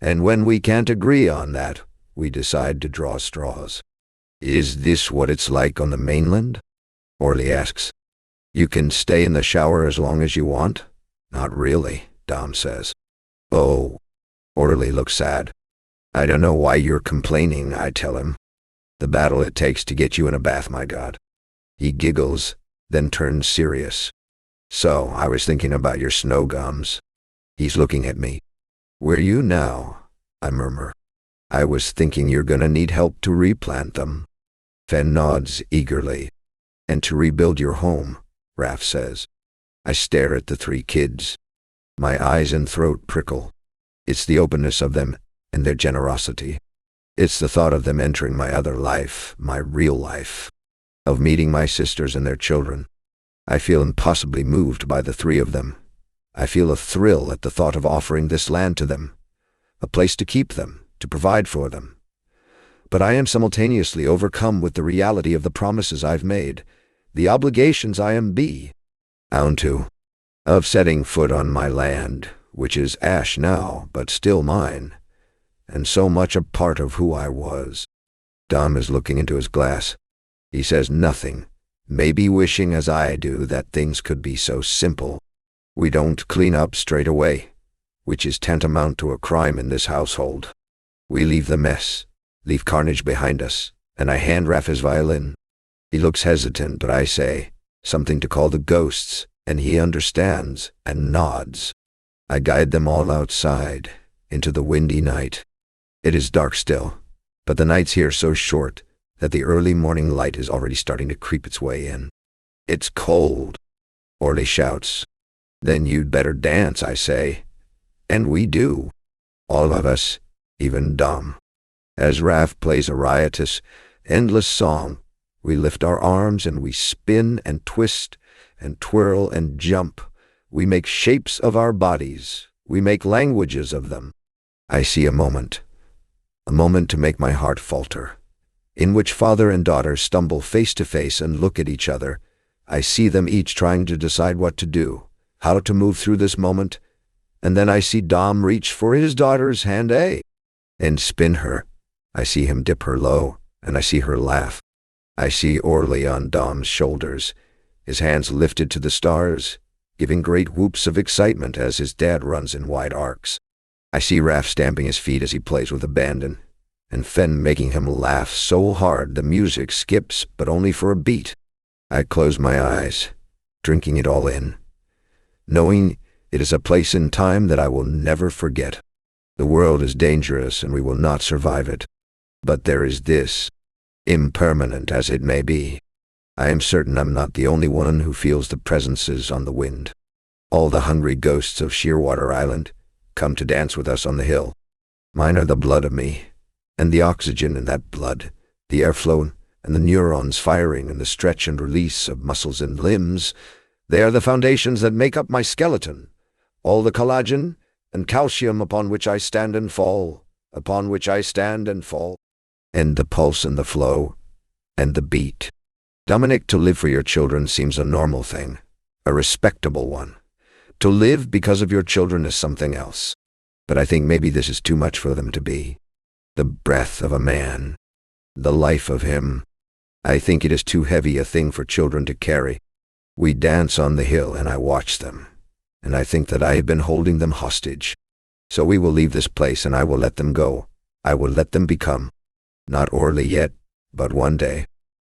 And when we can't agree on that, we decide to draw straws. Is this what it's like on the mainland? Orly asks. You can stay in the shower as long as you want? Not really, Dom says. Oh. Orly looks sad. I don't know why you're complaining, I tell him. The battle it takes to get you in a bath, my God. He giggles, then turns serious. So, I was thinking about your snow gums. He's looking at me. Where you now? I murmur. I was thinking you're gonna need help to replant them. Fen nods eagerly. And to rebuild your home, Raph says. I stare at the three kids. My eyes and throat prickle. It's the openness of them and their generosity. It's the thought of them entering my other life, my real life, of meeting my sisters and their children. I feel impossibly moved by the three of them. I feel a thrill at the thought of offering this land to them, a place to keep them, to provide for them. But I am simultaneously overcome with the reality of the promises I've made, the obligations I am bound to, of setting foot on my land, which is ash now, but still mine, and so much a part of who I was. Dom is looking into his glass. He says nothing, maybe wishing as I do that things could be so simple. We don't clean up straight away, which is tantamount to a crime in this household. We leave the mess, leave carnage behind us, and I hand Raph his violin. He looks hesitant, but I say something to call the ghosts, and he understands and nods. I guide them all outside, into the windy night. It is dark still, but the nights here so short that the early morning light is already starting to creep its way in. It's cold, Orly shouts. Then you'd better dance, I say. And we do. All of us, even Dom. As Raph plays a riotous, endless song, we lift our arms and we spin and twist and twirl and jump. We make shapes of our bodies. We make languages of them. I see a moment to make my heart falter, in which father and daughter stumble face to face and look at each other. I see them each trying to decide what to do, how to move through this moment, and then I see Dom reach for his daughter's hand, and spin her. I see him dip her low, and I see her laugh. I see Orly on Dom's shoulders, his hands lifted to the stars, giving great whoops of excitement as his dad runs in wide arcs. I see Raph stamping his feet as he plays with abandon, and Fen making him laugh so hard the music skips, but only for a beat. I close my eyes, drinking it all in, knowing it is a place in time that I will never forget. The world is dangerous and we will not survive it. But there is this, impermanent as it may be. I am certain I'm not the only one who feels the presences on the wind. All the hungry ghosts of Shearwater Island come to dance with us on the hill. Mine are the blood of me, and the oxygen in that blood, the airflow and the neurons firing and the stretch and release of muscles and limbs. They are the foundations that make up my skeleton, all the collagen and calcium upon which I stand and fall, upon which I stand and fall, and the pulse and the flow, and the beat. Dominic, to live for your children seems a normal thing, a respectable one. To live because of your children is something else. But I think maybe this is too much for them to be. The breath of a man, the life of him. I think it is too heavy a thing for children to carry. We dance on the hill and I watch them, and I think that I have been holding them hostage. So we will leave this place and I will let them go. I will let them become, not Orly yet, but one day.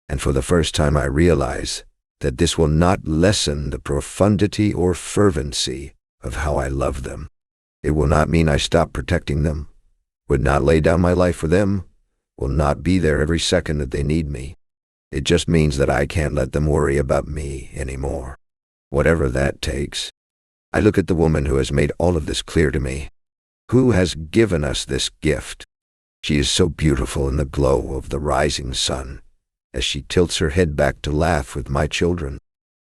And for the first time I realize that this will not lessen the profundity or fervency of how I love them. It will not mean I stop protecting them, would not lay down my life for them, will not be there every second that they need me. It just means that I can't let them worry about me anymore, whatever that takes. I look at the woman who has made all of this clear to me, who has given us this gift. She is so beautiful in the glow of the rising sun, as she tilts her head back to laugh with my children.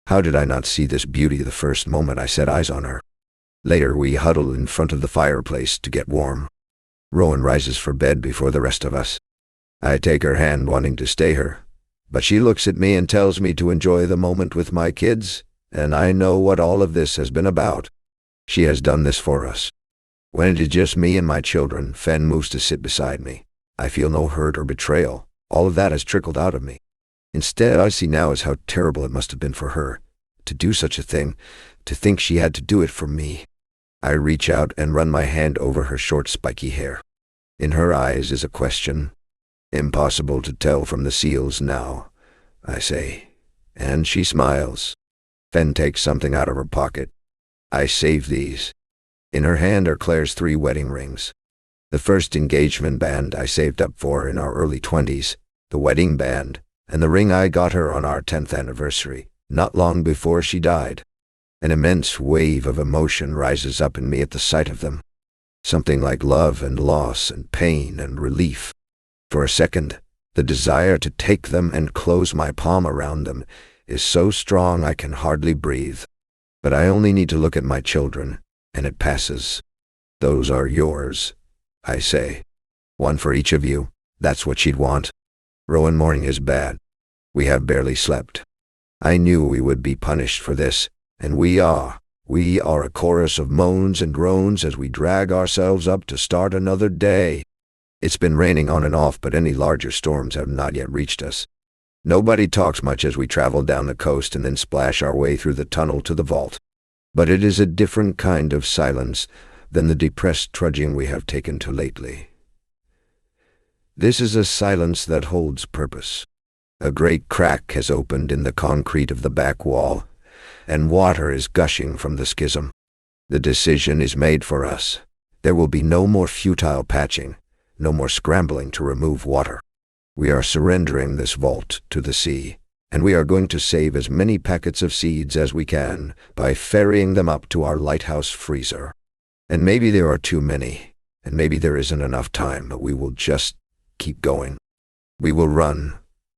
How did I not see this beauty the first moment I set eyes on her? Later we huddle in front of the fireplace to get warm. Rowan rises for bed before the rest of us. I take her hand, wanting to stay her, but she looks at me and tells me to enjoy the moment with my kids, and I know what all of this has been about. She has done this for us. When it is just me and my children, Fen moves to sit beside me. I feel no hurt or betrayal. All of that has trickled out of me. Instead, I see now as how terrible it must have been for her to do such a thing, to think she had to do it for me. I reach out and run my hand over her short, spiky hair. In her eyes is a question. Impossible to tell from the seals now, I say, and she smiles. Fen takes something out of her pocket. I save these. In her hand are Claire's 3 wedding rings. The first engagement band I saved up for in our early 20s, the wedding band, and the ring I got her on our 10th anniversary, not long before she died. An immense wave of emotion rises up in me at the sight of them. Something like love and loss and pain and relief. For a second, the desire to take them and close my palm around them is so strong I can hardly breathe. But I only need to look at my children, and it passes. Those are yours, I say. One for each of you. That's what she'd want. Rowan morning is bad. We have barely slept. I knew we would be punished for this, and we are. We are a chorus of moans and groans as we drag ourselves up to start another day. It's been raining on and off, but any larger storms have not yet reached us. Nobody talks much as we travel down the coast and then splash our way through the tunnel to the vault. But it is a different kind of silence than the depressed trudging we have taken to lately. This is a silence that holds purpose. A great crack has opened in the concrete of the back wall, and water is gushing from the schism. The decision is made for us. There will be no more futile patching, no more scrambling to remove water. We are surrendering this vault to the sea, and we are going to save as many packets of seeds as we can by ferrying them up to our lighthouse freezer. And maybe there are too many, and maybe there isn't enough time, but we will just keep going. We will run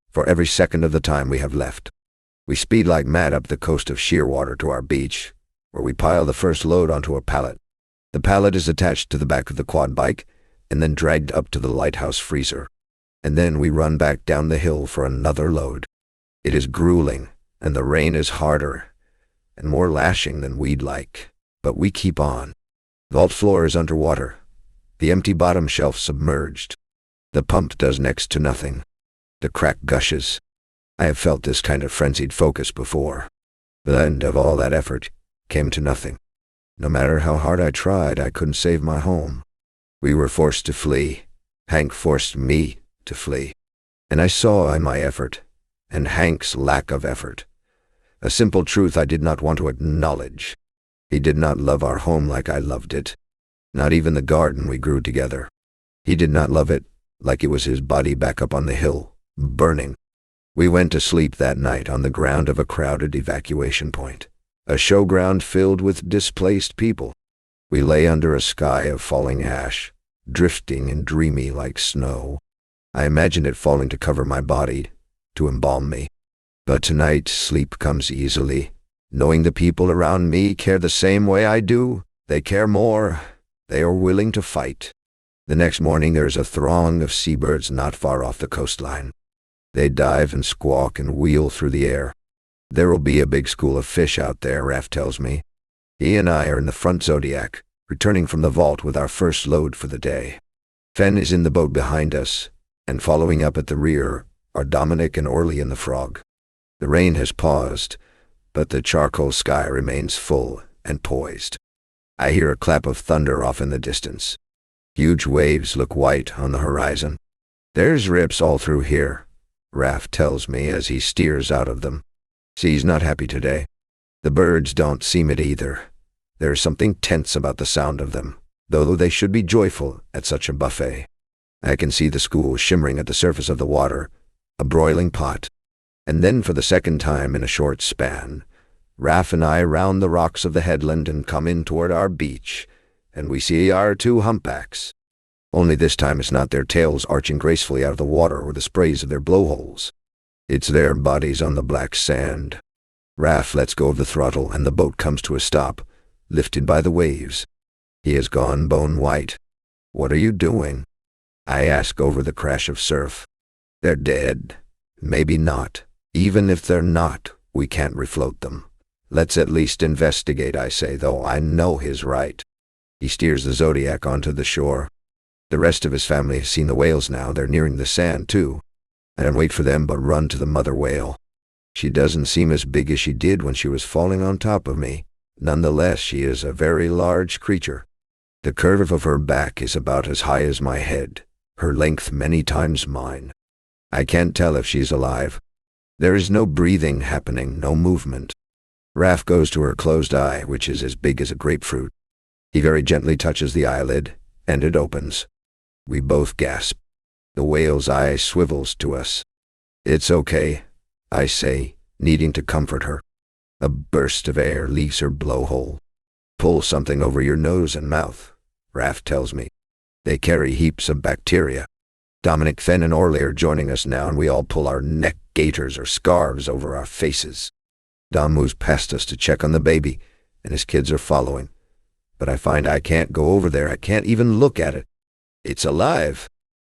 for every second of the time we have left. We speed like mad up the coast of Shearwater to our beach, where we pile the first load onto a pallet. The pallet is attached to the back of the quad bike, and then dragged up to the lighthouse freezer. And then we run back down the hill for another load. It is grueling, and the rain is harder and more lashing than we'd like, but we keep on. Vault floor is underwater, the empty bottom shelf submerged. The pump does next to nothing. The crack gushes. I have felt this kind of frenzied focus before. The end of all that effort came to nothing. No matter how hard I tried, I couldn't save my home. We were forced to flee. Hank forced me to flee. And I saw in my effort, and Hank's lack of effort, a simple truth I did not want to acknowledge. He did not love our home like I loved it, not even the garden we grew together. He did not love it like it was his body back up on the hill, burning. We went to sleep that night on the ground of a crowded evacuation point, a showground filled with displaced people. We lay under a sky of falling ash, drifting and dreamy like snow. I imagined it falling to cover my body, to embalm me. But tonight sleep comes easily, knowing the people around me care the same way I do. They care more. They are willing to fight. The next morning there is a throng of seabirds not far off the coastline. They dive and squawk and wheel through the air. There will be a big school of fish out there, Raph tells me. He and I are in the front Zodiac, returning from the vault with our first load for the day. Fen is in the boat behind us, and following up at the rear are Dominic and Orly and the Frog. The rain has paused, but the charcoal sky remains full and poised. I hear a clap of thunder off in the distance. Huge waves look white on the horizon. There's rips all through here, Raph tells me as he steers out of them. Sea's not happy today. The birds don't seem it either. There is something tense about the sound of them, though they should be joyful at such a buffet. I can see the school shimmering at the surface of the water, a broiling pot. And then for the second time in a short span, Raph and I round the rocks of the headland and come in toward our beach, and we see our 2 humpbacks. Only this time it's not their tails arching gracefully out of the water or the sprays of their blowholes. It's their bodies on the black sand. Raph lets go of the throttle and the boat comes to a stop, lifted by the waves. He has gone bone white. What are you doing? I ask over the crash of surf. They're dead. Maybe not. Even if they're not, we can't refloat them. Let's at least investigate, I say, though I know he's right. He steers the Zodiac onto the shore. The rest of his family has seen the whales now. They're nearing the sand, too. I don't wait for them, but run to the mother whale. She doesn't seem as big as she did when she was falling on top of me. Nonetheless, she is a very large creature. The curve of her back is about as high as my head, her length many times mine. I can't tell if she's alive. There is no breathing happening, no movement. Raph goes to her closed eye, which is as big as a grapefruit. He very gently touches the eyelid, and it opens. We both gasp. The whale's eye swivels to us. "It's okay," I say, needing to comfort her. A burst of air leaves her blowhole. "Pull something over your nose and mouth," Raph tells me. They carry heaps of bacteria. Dominic, Fenn, and Orly are joining us now, and we all pull our neck gaiters or scarves over our faces. Dom moves past us to check on the baby, and his kids are following. But I find I can't go over there. I can't even look at it. "It's alive!"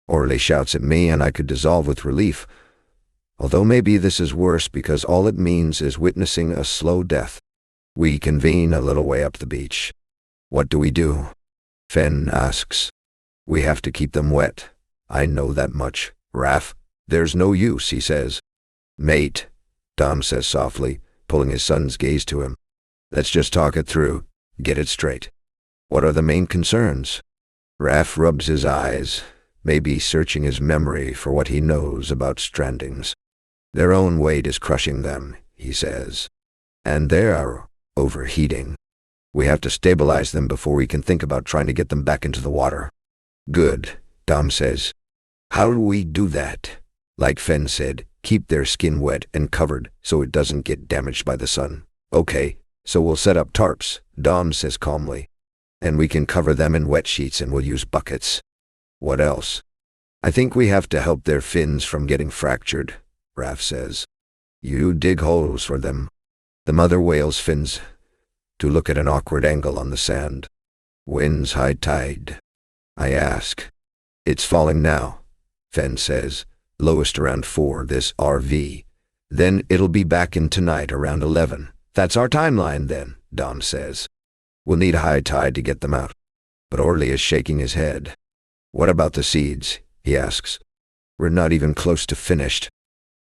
Orly shouts at me, and I could dissolve with relief. Although maybe this is worse because all it means is witnessing a slow death. We convene a little way up the beach. "What do we do?" Fenn asks. "We have to keep them wet. I know that much. Raph, there's no use," he says. "Mate," Dom says softly, pulling his son's gaze to him. "Let's just talk it through. Get it straight. What are the main concerns?" Raph rubs his eyes, maybe searching his memory for what he knows about strandings. "Their own weight is crushing them," he says. "And they are overheating. We have to stabilize them before we can think about trying to get them back into the water." "Good," Dom says. "How do we do that?" "Like Fenn said, keep their skin wet and covered so it doesn't get damaged by the sun." "Okay, so we'll set up tarps," Dom says calmly. "And we can cover them in wet sheets and we'll use buckets." "What else?" "I think we have to help their fins from getting fractured," Raph says. "You dig holes for them." The mother whale's fins to look at an awkward angle on the sand. "When's high tide?" I ask. "It's falling now," Fenn says. "Lowest around 4 this RV. Then it'll be back in tonight around 11. "That's our timeline then," Dom says. "We'll need high tide to get them out." But Orly is shaking his head. "What about the seeds?" he asks. "We're not even close to finished.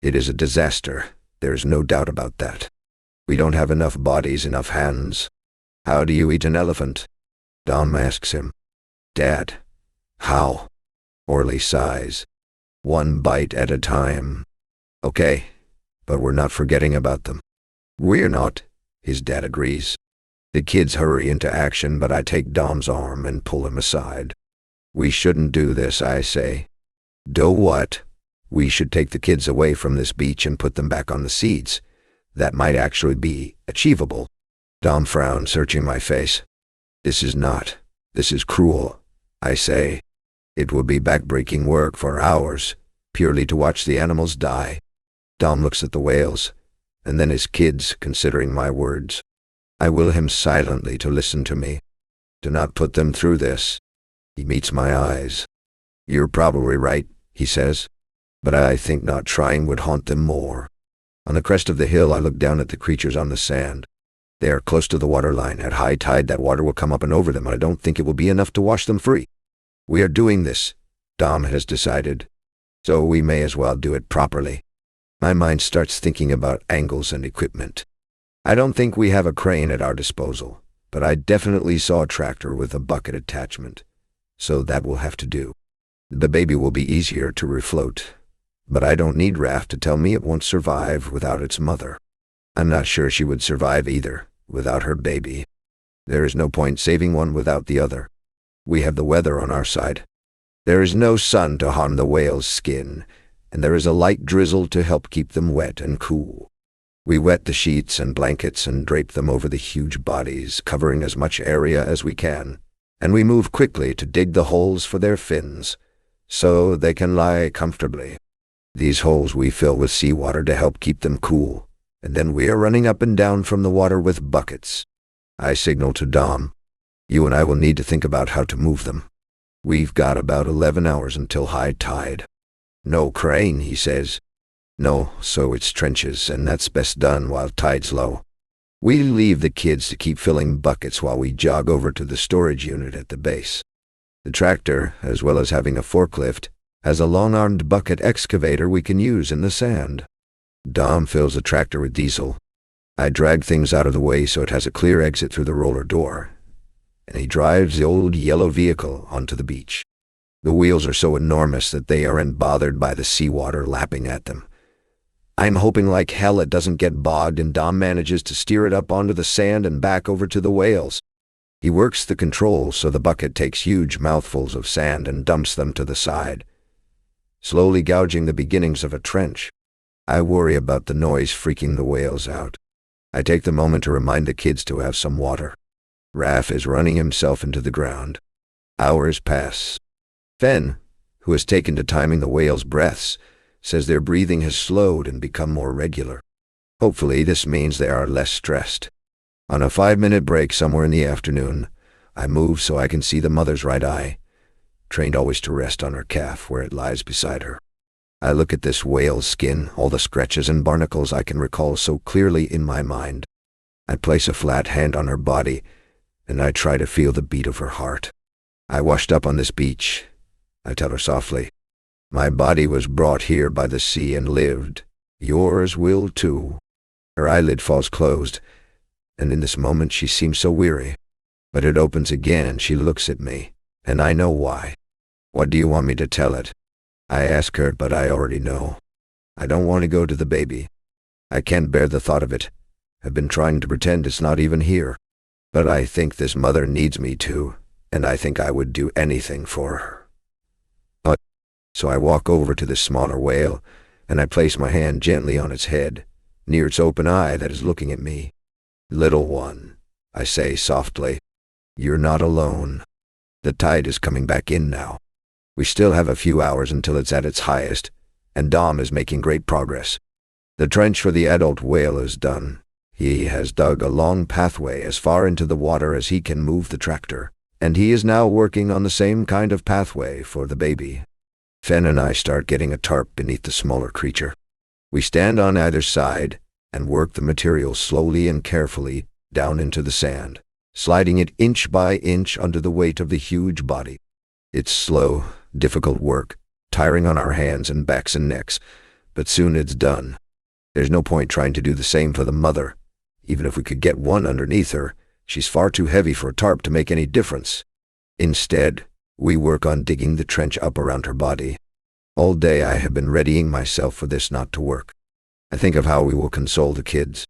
It is a disaster. There's no doubt about that. We don't have enough bodies, enough hands." "How do you eat an elephant?" Dom asks him. "Dad, how?" Orly sighs. "One bite at a time." "Okay, but we're not forgetting about them." "We're not," his dad agrees. The kids hurry into action, but I take Dom's arm and pull him aside. "We shouldn't do this," I say. "Do what?" "We should take the kids away from this beach and put them back on the seeds. That might actually be achievable." Dom frowns, searching my face. This is cruel," I say. "It would be backbreaking work for hours, purely to watch the animals die." Dom looks at the whales, and then his kids, considering my words. I will him silently to listen to me. "Do not put them through this." He meets my eyes. "You're probably right," he says, "but I think not trying would haunt them more." On the crest of the hill I look down at the creatures on the sand. They are close to the waterline. At high tide that water will come up and over them, and I don't think it will be enough to wash them free. "We are doing this," Dom has decided, "so we may as well do it properly." My mind starts thinking about angles and equipment. I don't think we have a crane at our disposal, but I definitely saw a tractor with a bucket attachment, so that will have to do. The baby will be easier to refloat, but I don't need Raph to tell me it won't survive without its mother. I'm not sure she would survive either, without her baby. There is no point saving one without the other. We have the weather on our side. There is no sun to harm the whale's skin, and there is a light drizzle to help keep them wet and cool. We wet the sheets and blankets and drape them over the huge bodies, covering as much area as we can, and we move quickly to dig the holes for their fins, so they can lie comfortably. These holes we fill with seawater to help keep them cool, and then we are running up and down from the water with buckets. I signal to Dom. "You and I will need to think about how to move them. We've got about 11 hours until high tide." "No crane," he says. "No, so it's trenches, and that's best done while tide's low." We leave the kids to keep filling buckets while we jog over to the storage unit at the base. The tractor, as well as having a forklift, has a long-armed bucket excavator we can use in the sand. Dom fills the tractor with diesel. I drag things out of the way so it has a clear exit through the roller door. and he drives the old yellow vehicle onto the beach. The wheels are so enormous that they aren't bothered by the seawater lapping at them. I'm hoping like hell it doesn't get bogged, and Dom manages to steer it up onto the sand and back over to the whales. He works the controls so the bucket takes huge mouthfuls of sand and dumps them to the side, slowly gouging the beginnings of a trench. I worry about the noise freaking the whales out. I take the moment to remind the kids to have some water. Raph is running himself into the ground. Hours pass. Fen, who has taken to timing the whales' breaths, says their breathing has slowed and become more regular. Hopefully this means they are less stressed. On a 5-minute break somewhere in the afternoon, I move so I can see the mother's right eye, trained always to rest on her calf where it lies beside her. I look at this whale's skin, all the scratches and barnacles I can recall so clearly in my mind. I place a flat hand on her body, and I try to feel the beat of her heart. I washed up on this beach, I tell her softly. My body was brought here by the sea and lived. Yours will too. Her eyelid falls closed, and in this moment she seems so weary. But it opens again and she looks at me, and I know why. What do you want me to tell it? I ask her, but I already know. I don't want to go to the baby. I can't bear the thought of it. I've been trying to pretend it's not even here. But I think this mother needs me to, and I think I would do anything for her. So I walk over to the smaller whale, and I place my hand gently on its head, near its open eye that is looking at me. Little one, I say softly, you're not alone. The tide is coming back in now. We still have a few hours until it's at its highest, and Dom is making great progress. The trench for the adult whale is done. He has dug a long pathway as far into the water as he can move the tractor, and he is now working on the same kind of pathway for the baby. Fen and I start getting a tarp beneath the smaller creature. We stand on either side and work the material slowly and carefully down into the sand, sliding it inch by inch under the weight of the huge body. It's slow, difficult work, tiring on our hands and backs and necks, but soon it's done. There's no point trying to do the same for the mother. Even if we could get one underneath her, she's far too heavy for a tarp to make any difference. Instead, we work on digging the trench up around her body. All day I have been readying myself for this not to work. I think of how we will console the kids.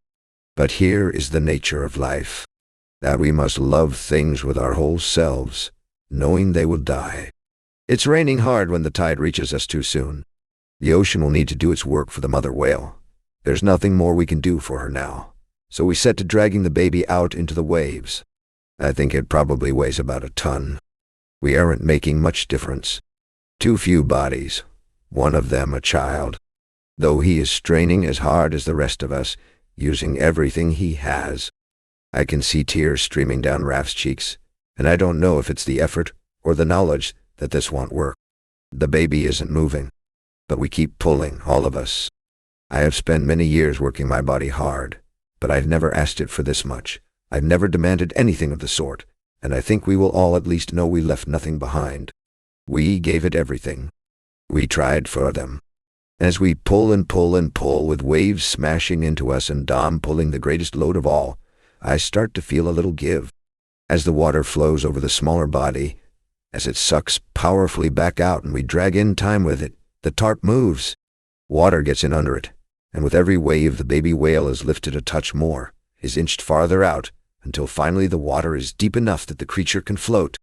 But here is the nature of life, that we must love things with our whole selves, knowing they will die. It's raining hard when the tide reaches us too soon. The ocean will need to do its work for the mother whale. There's nothing more we can do for her now, so we set to dragging the baby out into the waves. I think it probably weighs about a ton. We aren't making much difference. Too few bodies, one of them a child. Though he is straining as hard as the rest of us, using everything he has. I can see tears streaming down Raph's cheeks, and I don't know if it's the effort or the knowledge that this won't work. The baby isn't moving, but we keep pulling, all of us. I have spent many years working my body hard, but I've never asked it for this much. I've never demanded anything of the sort. And I think we will all at least know we left nothing behind. We gave it everything. We tried for them. As we pull and pull and pull, with waves smashing into us and Dom pulling the greatest load of all, I start to feel a little give. As the water flows over the smaller body, as it sucks powerfully back out and we drag in time with it, the tarp moves. Water gets in under it, and with every wave the baby whale is lifted a touch more, is inched farther out, until finally the water is deep enough that the creature can float.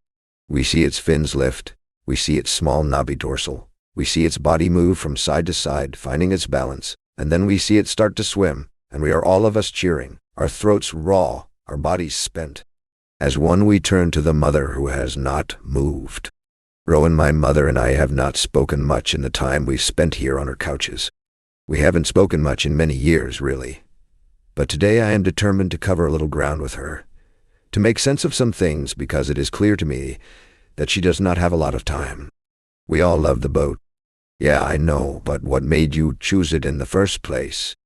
We see its fins lift. We see its small knobby dorsal. We see its body move from side to side, finding its balance. And then we see it start to swim, and we are all of us cheering, our throats raw, our bodies spent. As one we turn to the mother who has not moved. Rowan, my mother, and I have not spoken much in the time we've spent here on our couches. We haven't spoken much in many years, really. But today I am determined to cover a little ground with her, to make sense of some things, because it is clear to me that she does not have a lot of time. We all love the boat. Yeah, I know, but what made you choose it in the first place?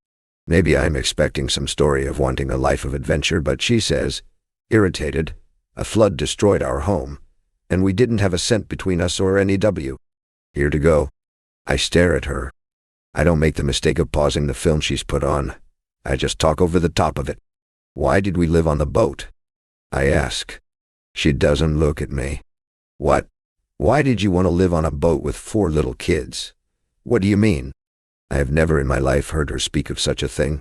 Maybe I'm expecting some story of wanting a life of adventure, but she says, irritated, a flood destroyed our home, and we didn't have a cent between us or any W. Here to go. I stare at her. I don't make the mistake of pausing the film she's put on. I just talk over the top of it. Why did we live on the boat? I ask. She doesn't look at me. What? Why did you want to live on a boat with 4 little kids? What do you mean? I have never in my life heard her speak of such a thing.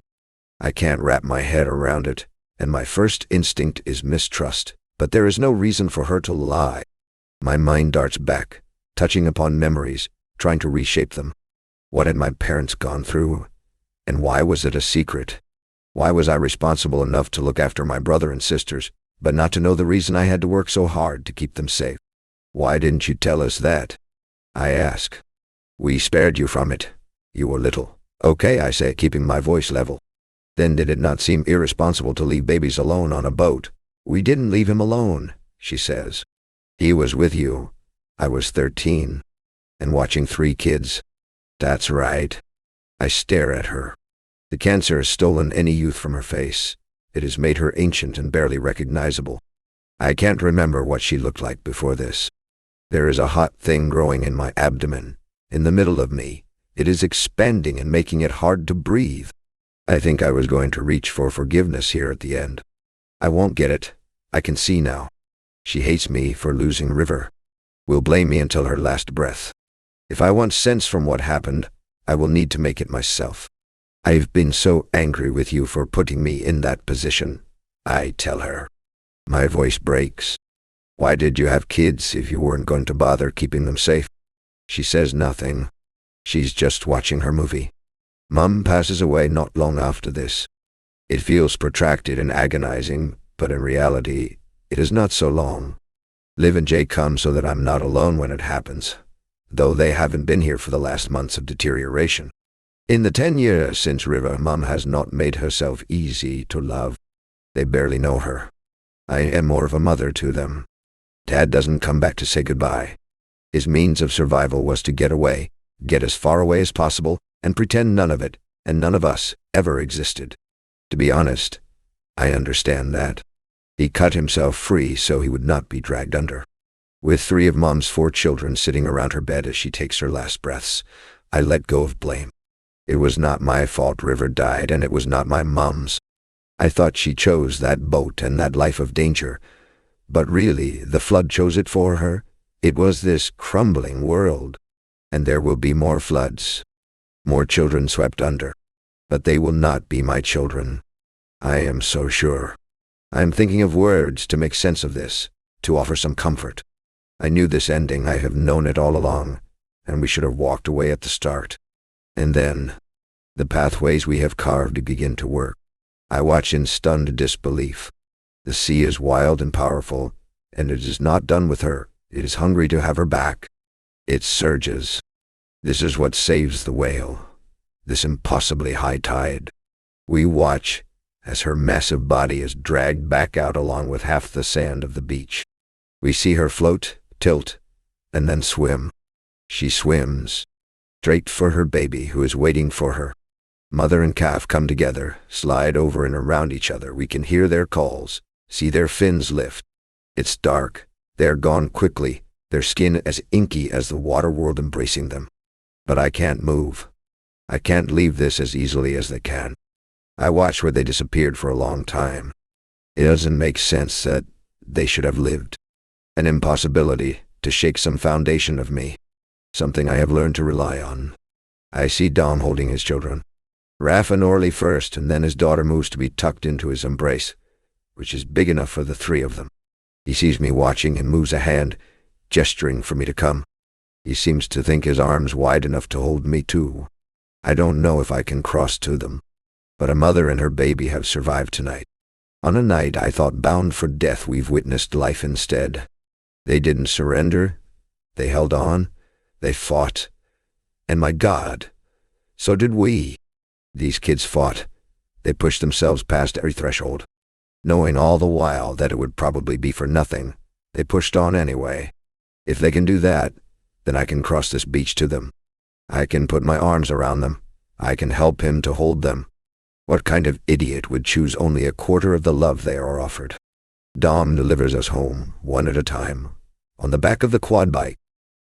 I can't wrap my head around it, and my first instinct is mistrust, but there is no reason for her to lie. My mind darts back, touching upon memories, trying to reshape them. What had my parents gone through? And why was it a secret? Why was I responsible enough to look after my brother and sisters, but not to know the reason I had to work so hard to keep them safe? Why didn't you tell us that? I ask. We spared you from it. You were little. Okay, I say, keeping my voice level. Then did it not seem irresponsible to leave babies alone on a boat? We didn't leave him alone, she says. He was with you. I was 13. And watching 3 kids. That's right. I stare at her. The cancer has stolen any youth from her face. It has made her ancient and barely recognizable. I can't remember what she looked like before this. There is a hot thing growing in my abdomen, in the middle of me. It is expanding and making it hard to breathe. I think I was going to reach for forgiveness here at the end. I won't get it. I can see now. She hates me for losing River. Will blame me until her last breath. If I want sense from what happened, I will need to make it myself. I've been so angry with you for putting me in that position, I tell her. My voice breaks. Why did you have kids if you weren't going to bother keeping them safe? She says nothing. She's just watching her movie. Mum passes away not long after this. It feels protracted and agonizing, but in reality, it is not so long. Liv and Jay come so that I'm not alone when it happens, though they haven't been here for the last months of deterioration. In the 10 years since River, Mum has not made herself easy to love. They barely know her. I am more of a mother to them. Dad doesn't come back to say goodbye. His means of survival was to get away, get as far away as possible, and pretend none of it, and none of us, ever existed. To be honest, I understand that. He cut himself free so he would not be dragged under. With 3 of Mom's 4 children sitting around her bed as she takes her last breaths, I let go of blame. It was not my fault River died, and it was not my mom's. I thought she chose that boat and that life of danger, but really the flood chose it for her. It was this crumbling world, and there will be more floods, more children swept under, but they will not be my children. I am so sure. I am thinking of words to make sense of this, to offer some comfort. I knew this ending. I have known it all along, and we should have walked away at the start. And then, the pathways we have carved begin to work. I watch in stunned disbelief. The sea is wild and powerful, and it is not done with her. It is hungry to have her back. It surges. This is what saves the whale, this impossibly high tide. We watch as her massive body is dragged back out along with half the sand of the beach. We see her float, tilt, and then swim. She swims straight for her baby who is waiting for her. Mother and calf come together, slide over and around each other. We can hear their calls, see their fins lift. It's dark. They are gone quickly, their skin as inky as the water world embracing them. But I can't move. I can't leave this as easily as they can. I watch where they disappeared for a long time. It doesn't make sense that they should have lived. An impossibility to shake some foundation of me. Something I have learned to rely on. I see Dom holding his children. Raph and Orly first, and then his daughter moves to be tucked into his embrace, which is big enough for the 3 of them. He sees me watching and moves a hand, gesturing for me to come. He seems to think his arms wide enough to hold me too. I don't know if I can cross to them, but a mother and her baby have survived tonight. On a night I thought bound for death, we've witnessed life instead. They didn't surrender. They held on. They fought. And my God, so did we. These kids fought. They pushed themselves past every threshold. Knowing all the while that it would probably be for nothing, they pushed on anyway. If they can do that, then I can cross this beach to them. I can put my arms around them. I can help him to hold them. What kind of idiot would choose only a quarter of the love they are offered? Dom delivers us home, one at a time, on the back of the quad bike.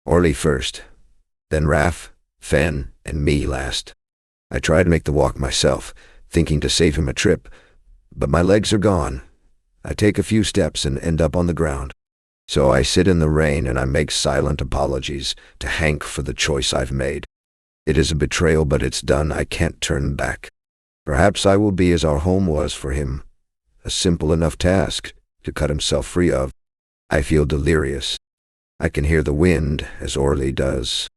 Orly first, then Raph, Fen, and me last. I try to make the walk myself, thinking to save him a trip, but my legs are gone. I take a few steps and end up on the ground. So I sit in the rain and I make silent apologies to Hank for the choice I've made. It is a betrayal, but it's done. I can't turn back. Perhaps I will be as our home was for him, a simple enough task to cut himself free of. I feel delirious. I can hear the wind, as Orly does.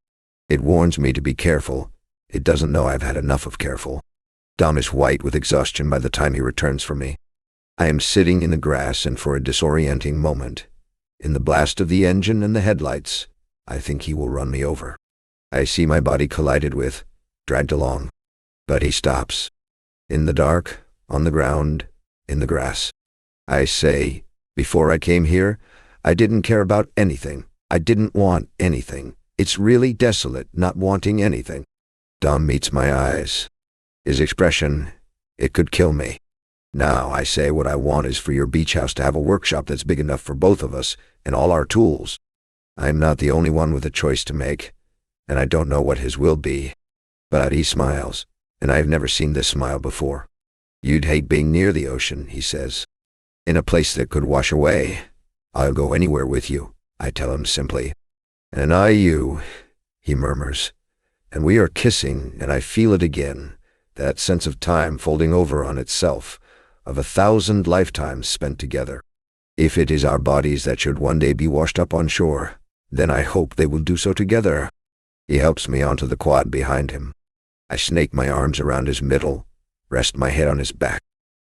It warns me to be careful. It doesn't know I've had enough of careful. Dom is white with exhaustion by the time he returns from me. I am sitting in the grass, and for a disorienting moment, in the blast of the engine and the headlights, I think he will run me over. I see my body collided with, dragged along. But he stops. In the dark, on the ground, in the grass. I say, before I came here, I didn't care about anything. I didn't want anything. It's really desolate, not wanting anything. Dom meets my eyes. His expression, it could kill me. Now, I say, what I want is for your beach house to have a workshop that's big enough for both of us and all our tools. I'm not the only one with a choice to make, and I don't know what his will be. But he smiles, and I've never seen this smile before. You'd hate being near the ocean, he says. In a place that could wash away. I'll go anywhere with you, I tell him simply. And I you, he murmurs. And we are kissing, and I feel it again, that sense of time folding over on itself, of 1,000 lifetimes spent together. If it is our bodies that should one day be washed up on shore, then I hope they will do so together. He helps me onto the quad behind him. I snake my arms around his middle, rest my head on his back.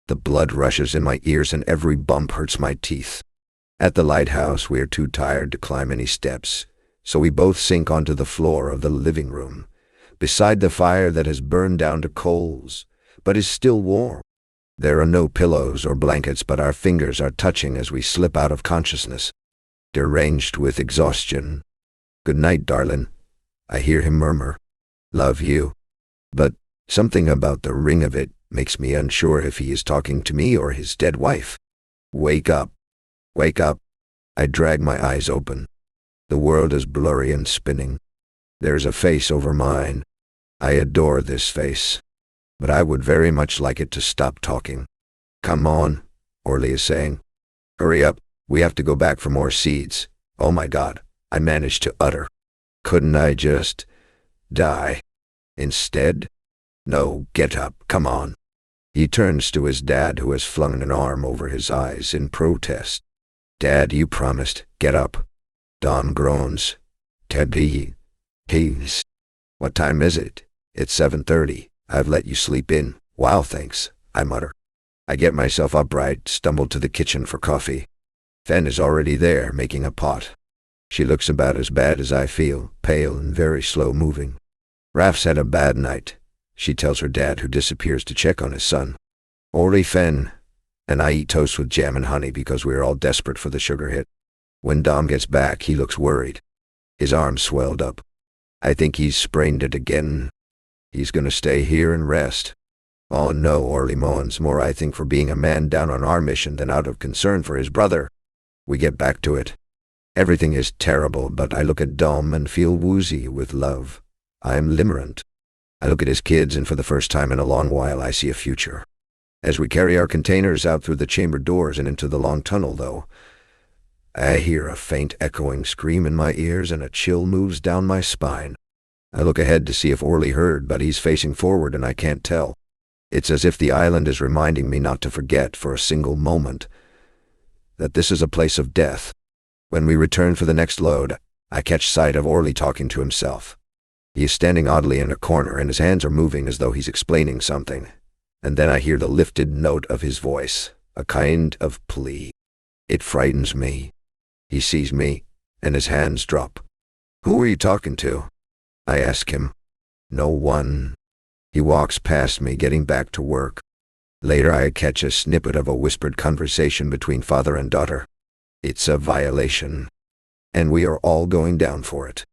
The blood rushes in my ears and every bump hurts my teeth. At the lighthouse, we are too tired to climb any steps, so we both sink onto the floor of the living room, beside the fire that has burned down to coals, but is still warm. There are no pillows or blankets, but our fingers are touching as we slip out of consciousness, deranged with exhaustion. Good night, darling, I hear him murmur. Love you. But something about the ring of it makes me unsure if he is talking to me or his dead wife. Wake up. Wake up. I drag my eyes open. The world is blurry and spinning. There's a face over mine. I adore this face, but I would very much like it to stop talking. Come on, Orly is saying. Hurry up, we have to go back for more seeds. Oh my God, I managed to utter. Couldn't I just die instead? No, get up, come on. He turns to his dad, who has flung an arm over his eyes in protest. Dad, you promised, get up. Dom groans. Teddy, please. What time is it? It's 7:30. I've let you sleep in. Wow, thanks, I mutter. I get myself upright, stumble to the kitchen for coffee. Fen is already there, making a pot. She looks about as bad as I feel, pale and very slow-moving. Raph's had a bad night, she tells her dad, who disappears to check on his son. Orly, Fen, and I eat toast with jam and honey because we are all desperate for the sugar hit. When Dom gets back, he looks worried. His arm swelled up. I think he's sprained it again. He's gonna stay here and rest. Oh no, Orly moans, more I think for being a man down on our mission than out of concern for his brother. We get back to it. Everything is terrible, but I look at Dom and feel woozy with love. I'm limerent. I look at his kids, and for the first time in a long while I see a future. As we carry our containers out through the chamber doors and into the long tunnel, though, I hear a faint echoing scream in my ears and a chill moves down my spine. I look ahead to see if Orly heard, but he's facing forward and I can't tell. It's as if the island is reminding me not to forget for a single moment that this is a place of death. When we return for the next load, I catch sight of Orly talking to himself. He is standing oddly in a corner and his hands are moving as though he's explaining something. And then I hear the lifted note of his voice, a kind of plea. It frightens me. He sees me, and his hands drop. Who are you talking to? I ask him. No one. He walks past me, getting back to work. Later I catch a snippet of a whispered conversation between father and daughter. It's a violation, and we are all going down for it.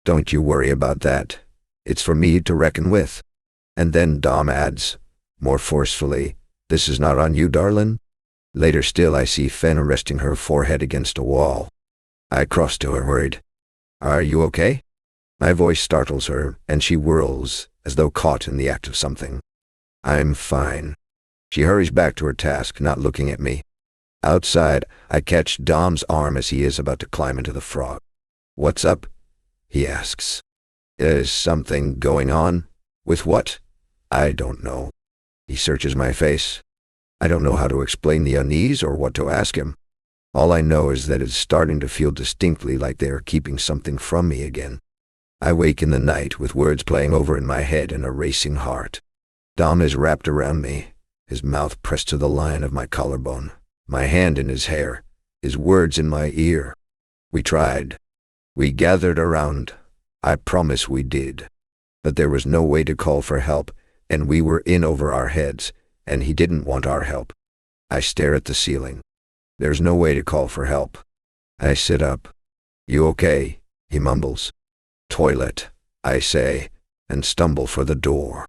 Don't you worry about that. It's for me to reckon with. And then Dom adds, more forcefully, this is not on you, darling. Later still I see Fen resting her forehead against a wall. I cross to her, worried. Are you okay? My voice startles her, and she whirls, as though caught in the act of something. I'm fine. She hurries back to her task, not looking at me. Outside, I catch Dom's arm as he is about to climb into the frog. "What's up?" he asks. "Is something going on?" "With what?" "I don't know." He searches my face. I don't know how to explain the unease or what to ask him. All I know is that it's starting to feel distinctly like they are keeping something from me again. I wake in the night with words playing over in my head and a racing heart. Dom is wrapped around me, his mouth pressed to the line of my collarbone, my hand in his hair, his words in my ear. We tried. We gathered around. I promise we did. But there was no way to call for help, and we were in over our heads, and he didn't want our help. I stare at the ceiling. There's no way to call for help. I sit up. "You okay?" he mumbles. "Toilet," I say, and stumble for the door.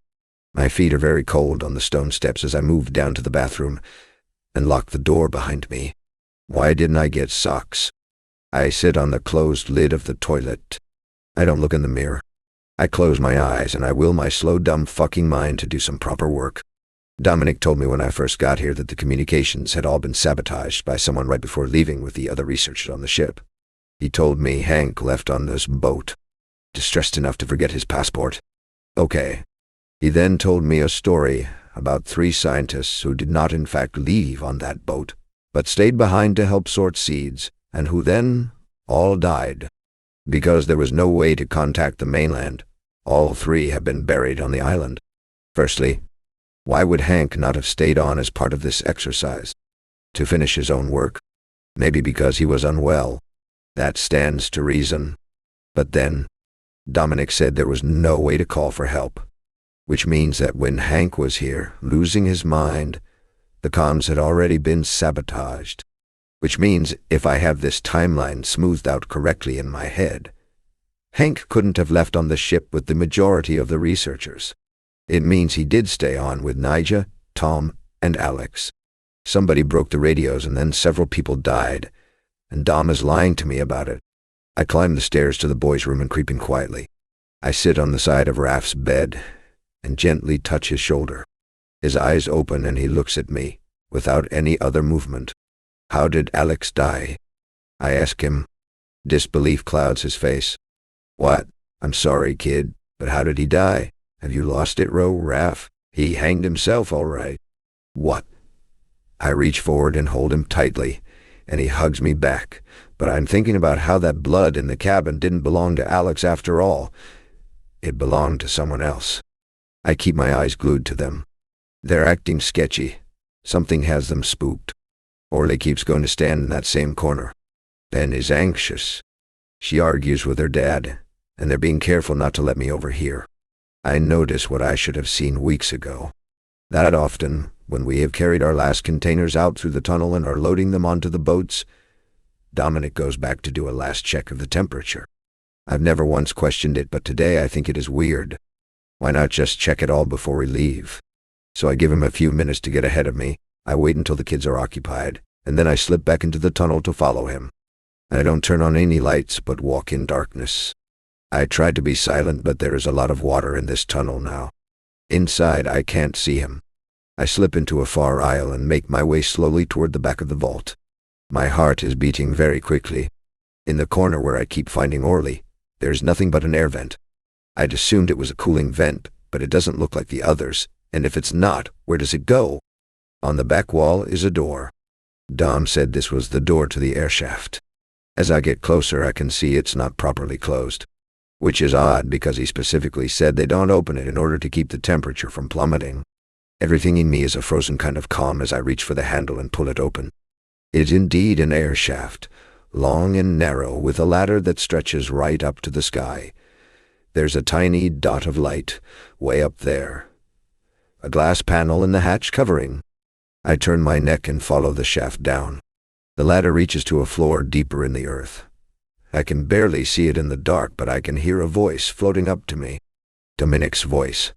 My feet are very cold on the stone steps as I move down to the bathroom and lock the door behind me. Why didn't I get socks? I sit on the closed lid of the toilet. I don't look in the mirror. I close my eyes and I will my slow, dumb fucking mind to do some proper work. Dominic told me when I first got here that the communications had all been sabotaged by someone right before leaving with the other researchers on the ship. He told me Hank left on this boat, distressed enough to forget his passport. Okay. He then told me a story about 3 scientists who did not in fact leave on that boat, but stayed behind to help sort seeds, and who then all died. Because there was no way to contact the mainland, all 3 have been buried on the island. Firstly, why would Hank not have stayed on as part of this exercise? To finish his own work? Maybe because he was unwell. That stands to reason. But then, Dominic said there was no way to call for help. Which means that when Hank was here, losing his mind, the comms had already been sabotaged. Which means if I have this timeline smoothed out correctly in my head, Hank couldn't have left on the ship with the majority of the researchers. It means he did stay on with Nija, Tom, and Alex. Somebody broke the radios and then several people died, and Dom is lying to me about it. I climb the stairs to the boys' room and creep in quietly. I sit on the side of Raph's bed and gently touch his shoulder. His eyes open and he looks at me, without any other movement. "How did Alex die?" I ask him. Disbelief clouds his face. "What? I'm sorry, kid, but how did he die? Have you lost it, Raph? He hanged himself, all right." "What?" I reach forward and hold him tightly, and he hugs me back, but I'm thinking about how that blood in the cabin didn't belong to Alex after all. It belonged to someone else. I keep my eyes glued to them. They're acting sketchy. Something has them spooked. Orly keeps going to stand in that same corner. Ben is anxious. She argues with her dad, and they're being careful not to let me overhear. I notice what I should have seen weeks ago. That often, when we have carried our last containers out through the tunnel and are loading them onto the boats, Dominic goes back to do a last check of the temperature. I've never once questioned it, but today I think it is weird. Why not just check it all before we leave? So I give him a few minutes to get ahead of me. I wait until the kids are occupied, and then I slip back into the tunnel to follow him. I don't turn on any lights, but walk in darkness. I tried to be silent, but there is a lot of water in this tunnel now. Inside, I can't see him. I slip into a far aisle and make my way slowly toward the back of the vault. My heart is beating very quickly. In the corner where I keep finding Orly, there's nothing but an air vent. I'd assumed it was a cooling vent, but it doesn't look like the others, and if it's not, where does it go? On the back wall is a door. Dom said this was the door to the air shaft. As I get closer, I can see it's not properly closed, which is odd because he specifically said they don't open it in order to keep the temperature from plummeting. Everything in me is a frozen kind of calm as I reach for the handle and pull it open. It is indeed an air shaft, long and narrow, with a ladder that stretches right up to the sky. There's a tiny dot of light, way up there. A glass panel in the hatch covering. I turn my neck and follow the shaft down. The ladder reaches to a floor deeper in the earth. I can barely see it in the dark, but I can hear a voice floating up to me. Dominic's voice.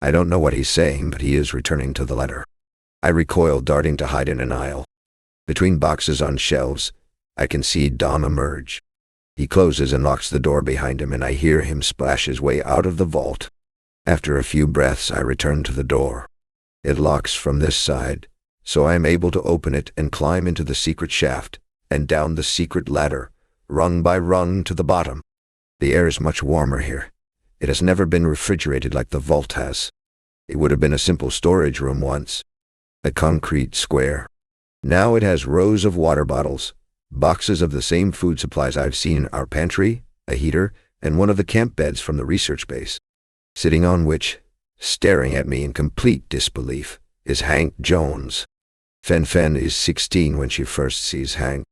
I don't know what he's saying, but he is returning to the ladder. I recoil, darting to hide in an aisle. Between boxes on shelves, I can see Dom emerge. He closes and locks the door behind him, and I hear him splash his way out of the vault. After a few breaths, I return to the door. It locks from this side, so I am able to open it and climb into the secret shaft, and down the secret ladder, rung by rung to the bottom. The air is much warmer here. It has never been refrigerated like the vault has. It would have been a simple storage room once, a concrete square. Now it has rows of water bottles, boxes of the same food supplies I've seen in our pantry, a heater, and one of the camp beds from the research base. Sitting on which, staring at me in complete disbelief, is Hank Jones. Fen is 16 when she first sees Hank.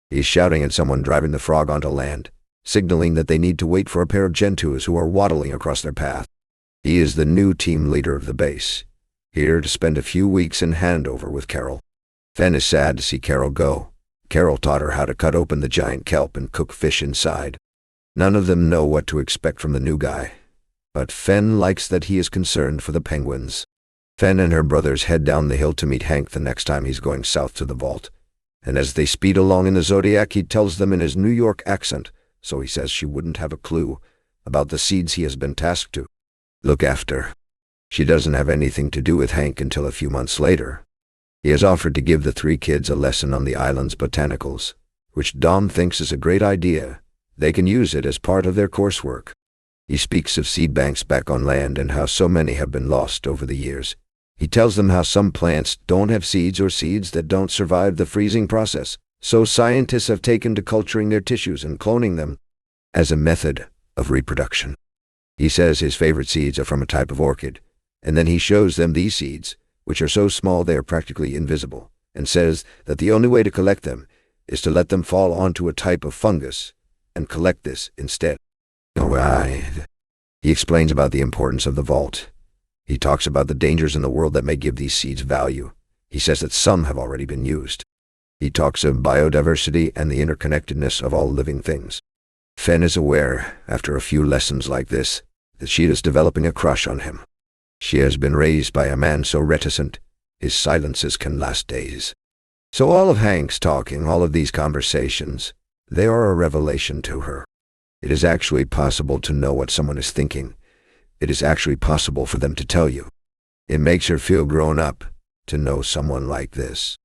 He's shouting at someone driving the frog onto land, signaling that they need to wait for a pair of Gentoos who are waddling across their path. He is the new team leader of the base, here to spend a few weeks in handover with Carol. Fen is sad to see Carol go. Carol taught her how to cut open the giant kelp and cook fish inside. None of them know what to expect from the new guy, but Fen likes that he is concerned for the penguins. Fen and her brothers head down the hill to meet Hank the next time he's going south to the vault, and as they speed along in the Zodiac, he tells them in his New York accent, so he says she wouldn't have a clue, about the seeds he has been tasked to look after. She doesn't have anything to do with Hank until a few months later. He has offered to give the 3 kids a lesson on the island's botanicals, which Dom thinks is a great idea. They can use it as part of their coursework. He speaks of seed banks back on land and how so many have been lost over the years. He tells them how some plants don't have seeds or seeds that don't survive the freezing process, so scientists have taken to culturing their tissues and cloning them as a method of reproduction. He says his favorite seeds are from a type of orchid, and then he shows them these seeds, which are so small they are practically invisible, and says that the only way to collect them is to let them fall onto a type of fungus and collect this instead. He explains about the importance of the vault. He talks about the dangers in the world that may give these seeds value. He says that some have already been used. He talks of biodiversity and the interconnectedness of all living things. Fen is aware, after a few lessons like this, that she is developing a crush on him. She has been raised by a man so reticent, his silences can last days. So all of Hank's talking, all of these conversations, they are a revelation to her. It is actually possible to know what someone is thinking. It is actually possible for them to tell you. It makes her feel grown up to know someone like this.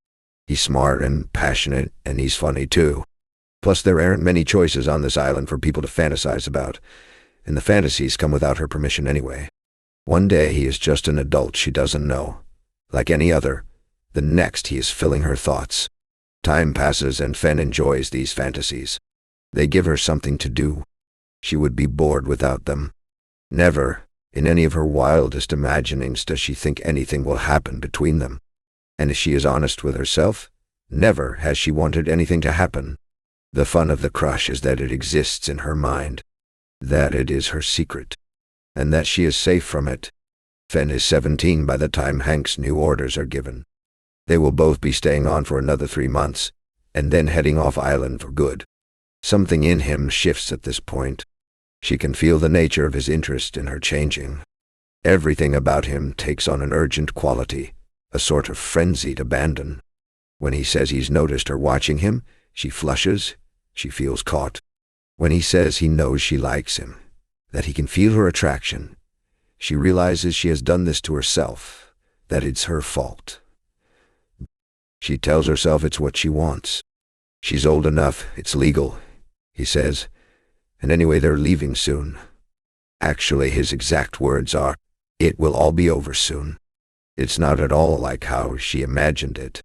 He's smart and passionate, and he's funny too. Plus there aren't many choices on this island for people to fantasize about, and the fantasies come without her permission anyway. One day he is just an adult she doesn't know, like any other. The next he is filling her thoughts. Time passes and Fen enjoys these fantasies. They give her something to do. She would be bored without them. Never, in any of her wildest imaginings, does she think anything will happen between them. And if she is honest with herself, never has she wanted anything to happen. The fun of the crush is that it exists in her mind, that it is her secret, and that she is safe from it. Fen is 17 by the time Hank's new orders are given. They will both be staying on for another 3 months, and then heading off island for good. Something in him shifts at this point. She can feel the nature of his interest in her changing. Everything about him takes on an urgent quality, a sort of frenzied abandon. When he says he's noticed her watching him, she flushes, she feels caught. When he says he knows she likes him, that he can feel her attraction, she realizes she has done this to herself, that it's her fault. She tells herself it's what she wants. She's old enough, it's legal, he says, and anyway they're leaving soon. Actually, his exact words are, "It will all be over soon." It's not at all like how she imagined it.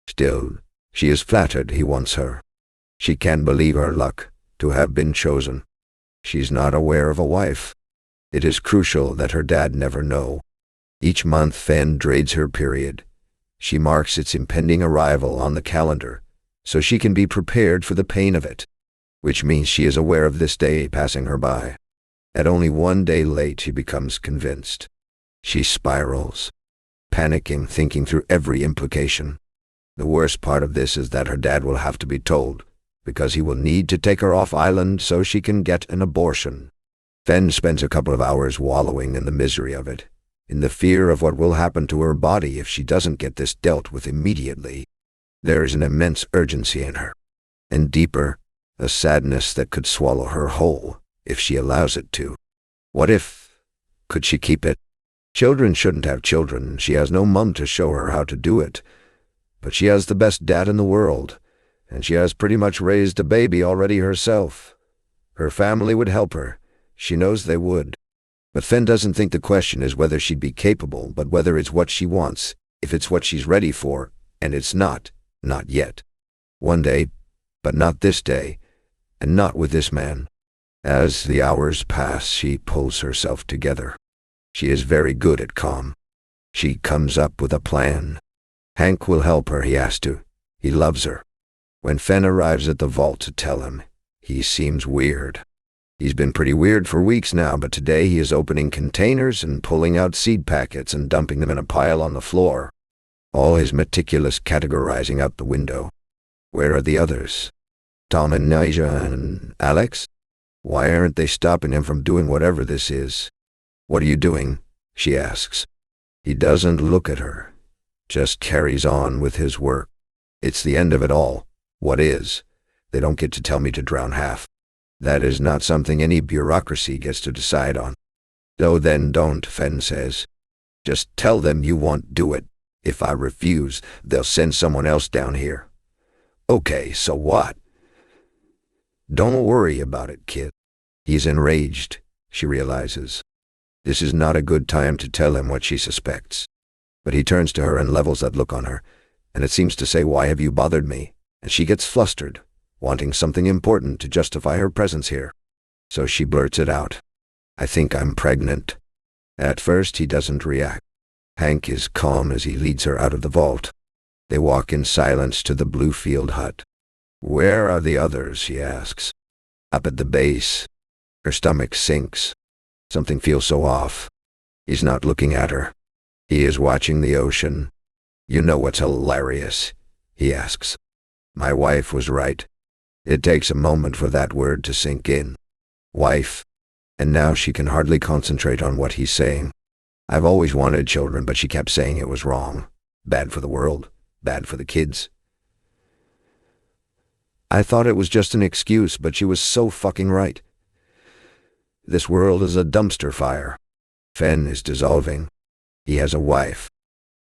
Still, she is flattered he wants her. She can't believe her luck to have been chosen. She's not aware of a wife. It is crucial that her dad never know. Each month Fen dreads her period. She marks its impending arrival on the calendar, so she can be prepared for the pain of it, which means she is aware of this day passing her by. At only 1 day late, she becomes convinced. She spirals, panicking, thinking through every implication. The worst part of this is that her dad will have to be told, because he will need to take her off island so she can get an abortion. Fen spends a couple of hours wallowing in the misery of it, in the fear of what will happen to her body if she doesn't get this dealt with immediately. There is an immense urgency in her, and deeper, a sadness that could swallow her whole if she allows it to. What if? Could she keep it? Children shouldn't have children. She has no mum to show her how to do it. But she has the best dad in the world, and she has pretty much raised a baby already herself. Her family would help her. She knows they would. But Fen doesn't think the question is whether she'd be capable, but whether it's what she wants, if it's what she's ready for, and it's not yet. One day, but not this day, and not with this man. As the hours pass, she pulls herself together. She is very good at calm. She comes up with a plan. Hank will help her, he has to. He loves her. When Fen arrives at the vault to tell him, he seems weird. He's been pretty weird for weeks now, but today he is opening containers and pulling out seed packets and dumping them in a pile on the floor. All his meticulous categorizing out the window. Where are the others? Tom and Nija and Alex? Why aren't they stopping him from doing whatever this is? What are you doing? She asks. He doesn't look at her, just carries on with his work. It's the end of it all. What is? They don't get to tell me to drown half. That is not something any bureaucracy gets to decide on. So then don't, Fen says. Just tell them you won't do it. If I refuse, they'll send someone else down here. Okay, so what? Don't worry about it, kid. He's enraged, she realizes. This is not a good time to tell him what she suspects. But he turns to her and levels that look on her, and it seems to say, "Why have you bothered me?" And she gets flustered, wanting something important to justify her presence here. So she blurts it out. "I think I'm pregnant." At first he doesn't react. Hank is calm as he leads her out of the vault. They walk in silence to the Bluefield hut. "Where are the others?" he asks. "Up at the base." Her stomach sinks. Something feels so off. He's not looking at her. He is watching the ocean. "You know what's hilarious?" he asks. My wife was right. It takes a moment for that word to sink in. Wife. And now she can hardly concentrate on what he's saying. I've always wanted children, but she kept saying it was wrong. Bad for the world. Bad for the kids. I thought it was just an excuse, but she was so fucking right. This world is a dumpster fire. Fen is dissolving. He has a wife.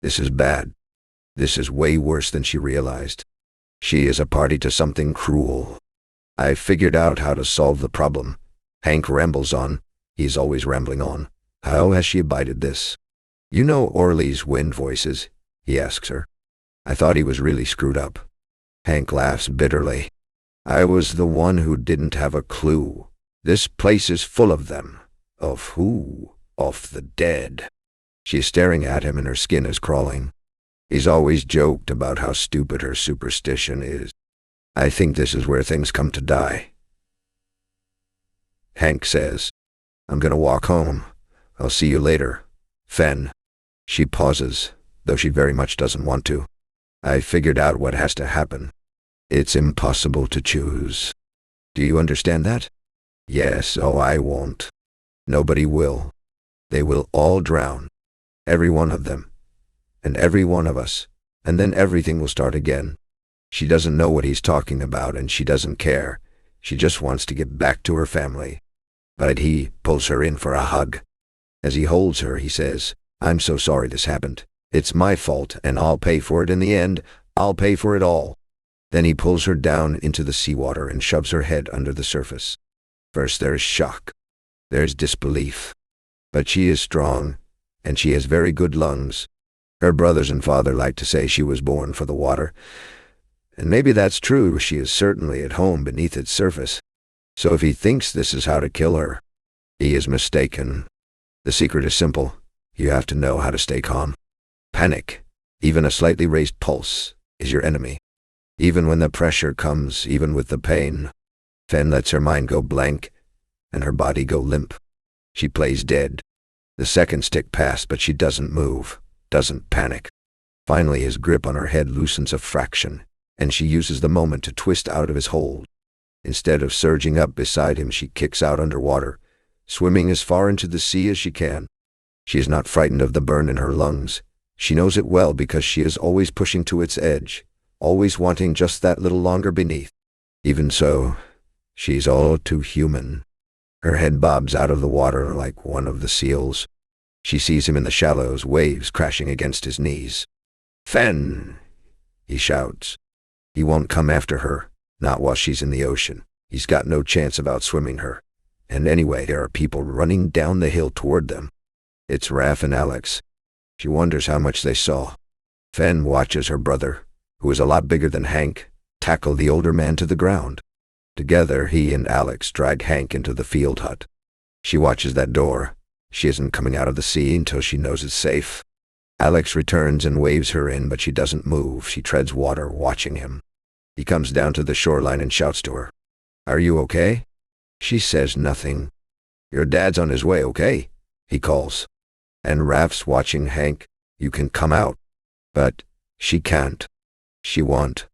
This is bad. This is way worse than she realized. She is a party to something cruel. I figured out how to solve the problem. Hank rambles on. He's always rambling on. How has she abided this? You know Orly's wind voices? He asks her. I thought he was really screwed up. Hank laughs bitterly. I was the one who didn't have a clue. This place is full of them. Of who? Of the dead. She's staring at him and her skin is crawling. He's always joked about how stupid her superstition is. I think this is where things come to die. Hank says, I'm gonna walk home. I'll see you later. Fen. She pauses, though she very much doesn't want to. I figured out what has to happen. It's impossible to choose. Do you understand that? Yes, oh, I won't. Nobody will. They will all drown. Every one of them. And every one of us. And then everything will start again. She doesn't know what he's talking about, and she doesn't care. She just wants to get back to her family. But he pulls her in for a hug. As he holds her, he says, I'm so sorry this happened. It's my fault, and I'll pay for it in the end. I'll pay for it all. Then he pulls her down into the seawater and shoves her head under the surface. First there is shock. There's disbelief. But she is strong, and she has very good lungs. Her brothers and father like to say she was born for the water. And maybe that's true. She is certainly at home beneath its surface. So if he thinks this is how to kill her, he is mistaken. The secret is simple. You have to know how to stay calm. Panic, even a slightly raised pulse, is your enemy. Even when the pressure comes, even with the pain. Fen lets her mind go blank, and her body go limp. She plays dead. The seconds tick past, but she doesn't move, doesn't panic. Finally, his grip on her head loosens a fraction, and she uses the moment to twist out of his hold. Instead of surging up beside him, she kicks out underwater, swimming as far into the sea as she can. She is not frightened of the burn in her lungs. She knows it well because she is always pushing to its edge, always wanting just that little longer beneath. Even so, she's all too human. Her head bobs out of the water like one of the seals. She sees him in the shallows, waves crashing against his knees. Fen! he shouts. He won't come after her, not while she's in the ocean. He's got no chance of outswimming her. And anyway, there are people running down the hill toward them. It's Raph and Alex. She wonders how much they saw. Fen watches her brother, who is a lot bigger than Hank, tackle the older man to the ground. Together, he and Alex drag Hank into the field hut. She watches that door. She isn't coming out of the sea until she knows it's safe. Alex returns and waves her in, but she doesn't move. She treads water, watching him. He comes down to the shoreline and shouts to her. Are you okay? She says nothing. Your dad's on his way, okay? He calls. And Raph's watching Hank. You can come out. But she can't. She won't.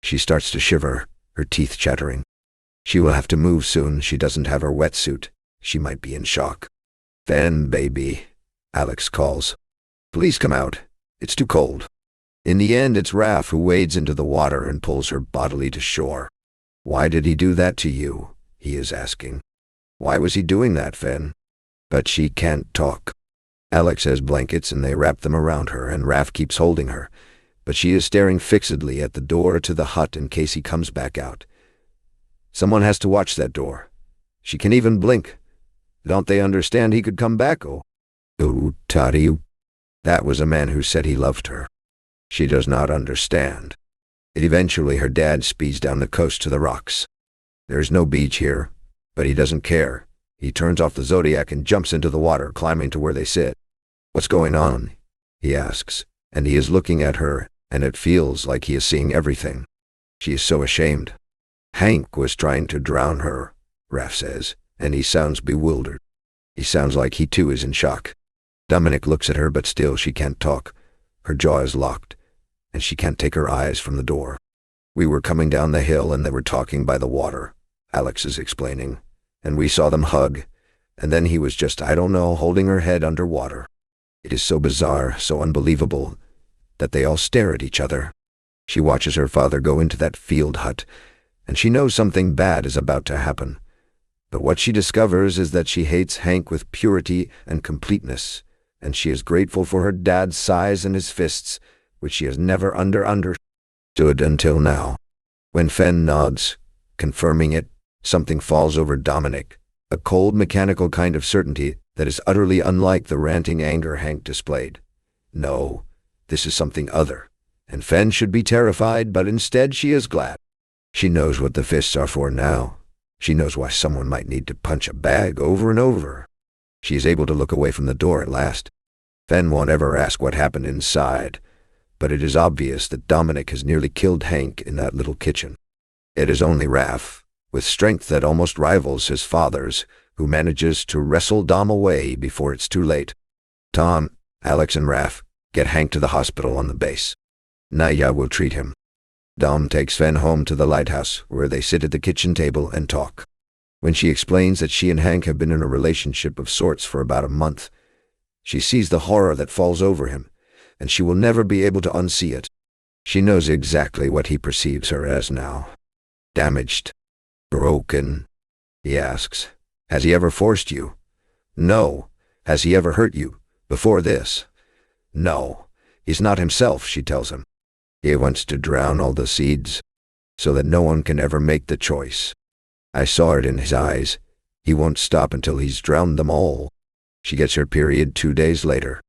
She starts to shiver, her teeth chattering. She will have to move soon. She doesn't have her wetsuit. She might be in shock. Then, baby, Alex calls. Please come out. It's too cold. In the end, it's Raph who wades into the water and pulls her bodily to shore. Why did he do that to you? He is asking. Why was he doing that, Fen? But she can't talk. Alex has blankets and they wrap them around her, and Raph keeps holding her, but she is staring fixedly at the door to the hut in case he comes back out. Someone has to watch that door. She can even blink. Don't they understand he could come back? Oh, Toddy. That was a man who said he loved her. She does not understand. Eventually her dad speeds down the coast to the rocks. There's no beach here, but he doesn't care. He turns off the Zodiac and jumps into the water, climbing to where they sit. What's going on? He asks, and he is looking at her, and it feels like he is seeing everything. She is so ashamed. Hank was trying to drown her, Raph says, and he sounds bewildered. He sounds like he too is in shock. Dominic looks at her, but still she can't talk. Her jaw is locked, and she can't take her eyes from the door. We were coming down the hill and they were talking by the water, Alex is explaining, and we saw them hug, and then he was just, I don't know, holding her head underwater. It is so bizarre, so unbelievable, that they all stare at each other. She watches her father go into that field hut, and she knows something bad is about to happen. But what she discovers is that she hates Hank with purity and completeness, and she is grateful for her dad's size and his fists, which she has never understood until now. When Fen nods, confirming it, something falls over Dominic, a cold mechanical kind of certainty that is utterly unlike the ranting anger Hank displayed. No, this is something other, and Fen should be terrified, but instead she is glad. She knows what the fists are for now. She knows why someone might need to punch a bag over and over. She is able to look away from the door at last. Fen won't ever ask what happened inside, but it is obvious that Dominic has nearly killed Hank in that little kitchen. It is only Raph, with strength that almost rivals his father's, who manages to wrestle Dom away before it's too late. Tom, Alex, and Raph get Hank to the hospital on the base. Naya will treat him. Dom takes Fen home to the lighthouse, where they sit at the kitchen table and talk. When she explains that she and Hank have been in a relationship of sorts for about a month, she sees the horror that falls over him, and she will never be able to unsee it. She knows exactly what he perceives her as now. Damaged. Broken. He asks, has he ever forced you? No. Has he ever hurt you? Before this? No. He's not himself, she tells him. He wants to drown all the seeds, so that no one can ever make the choice. I saw it in his eyes. He won't stop until he's drowned them all. She gets her period 2 days later.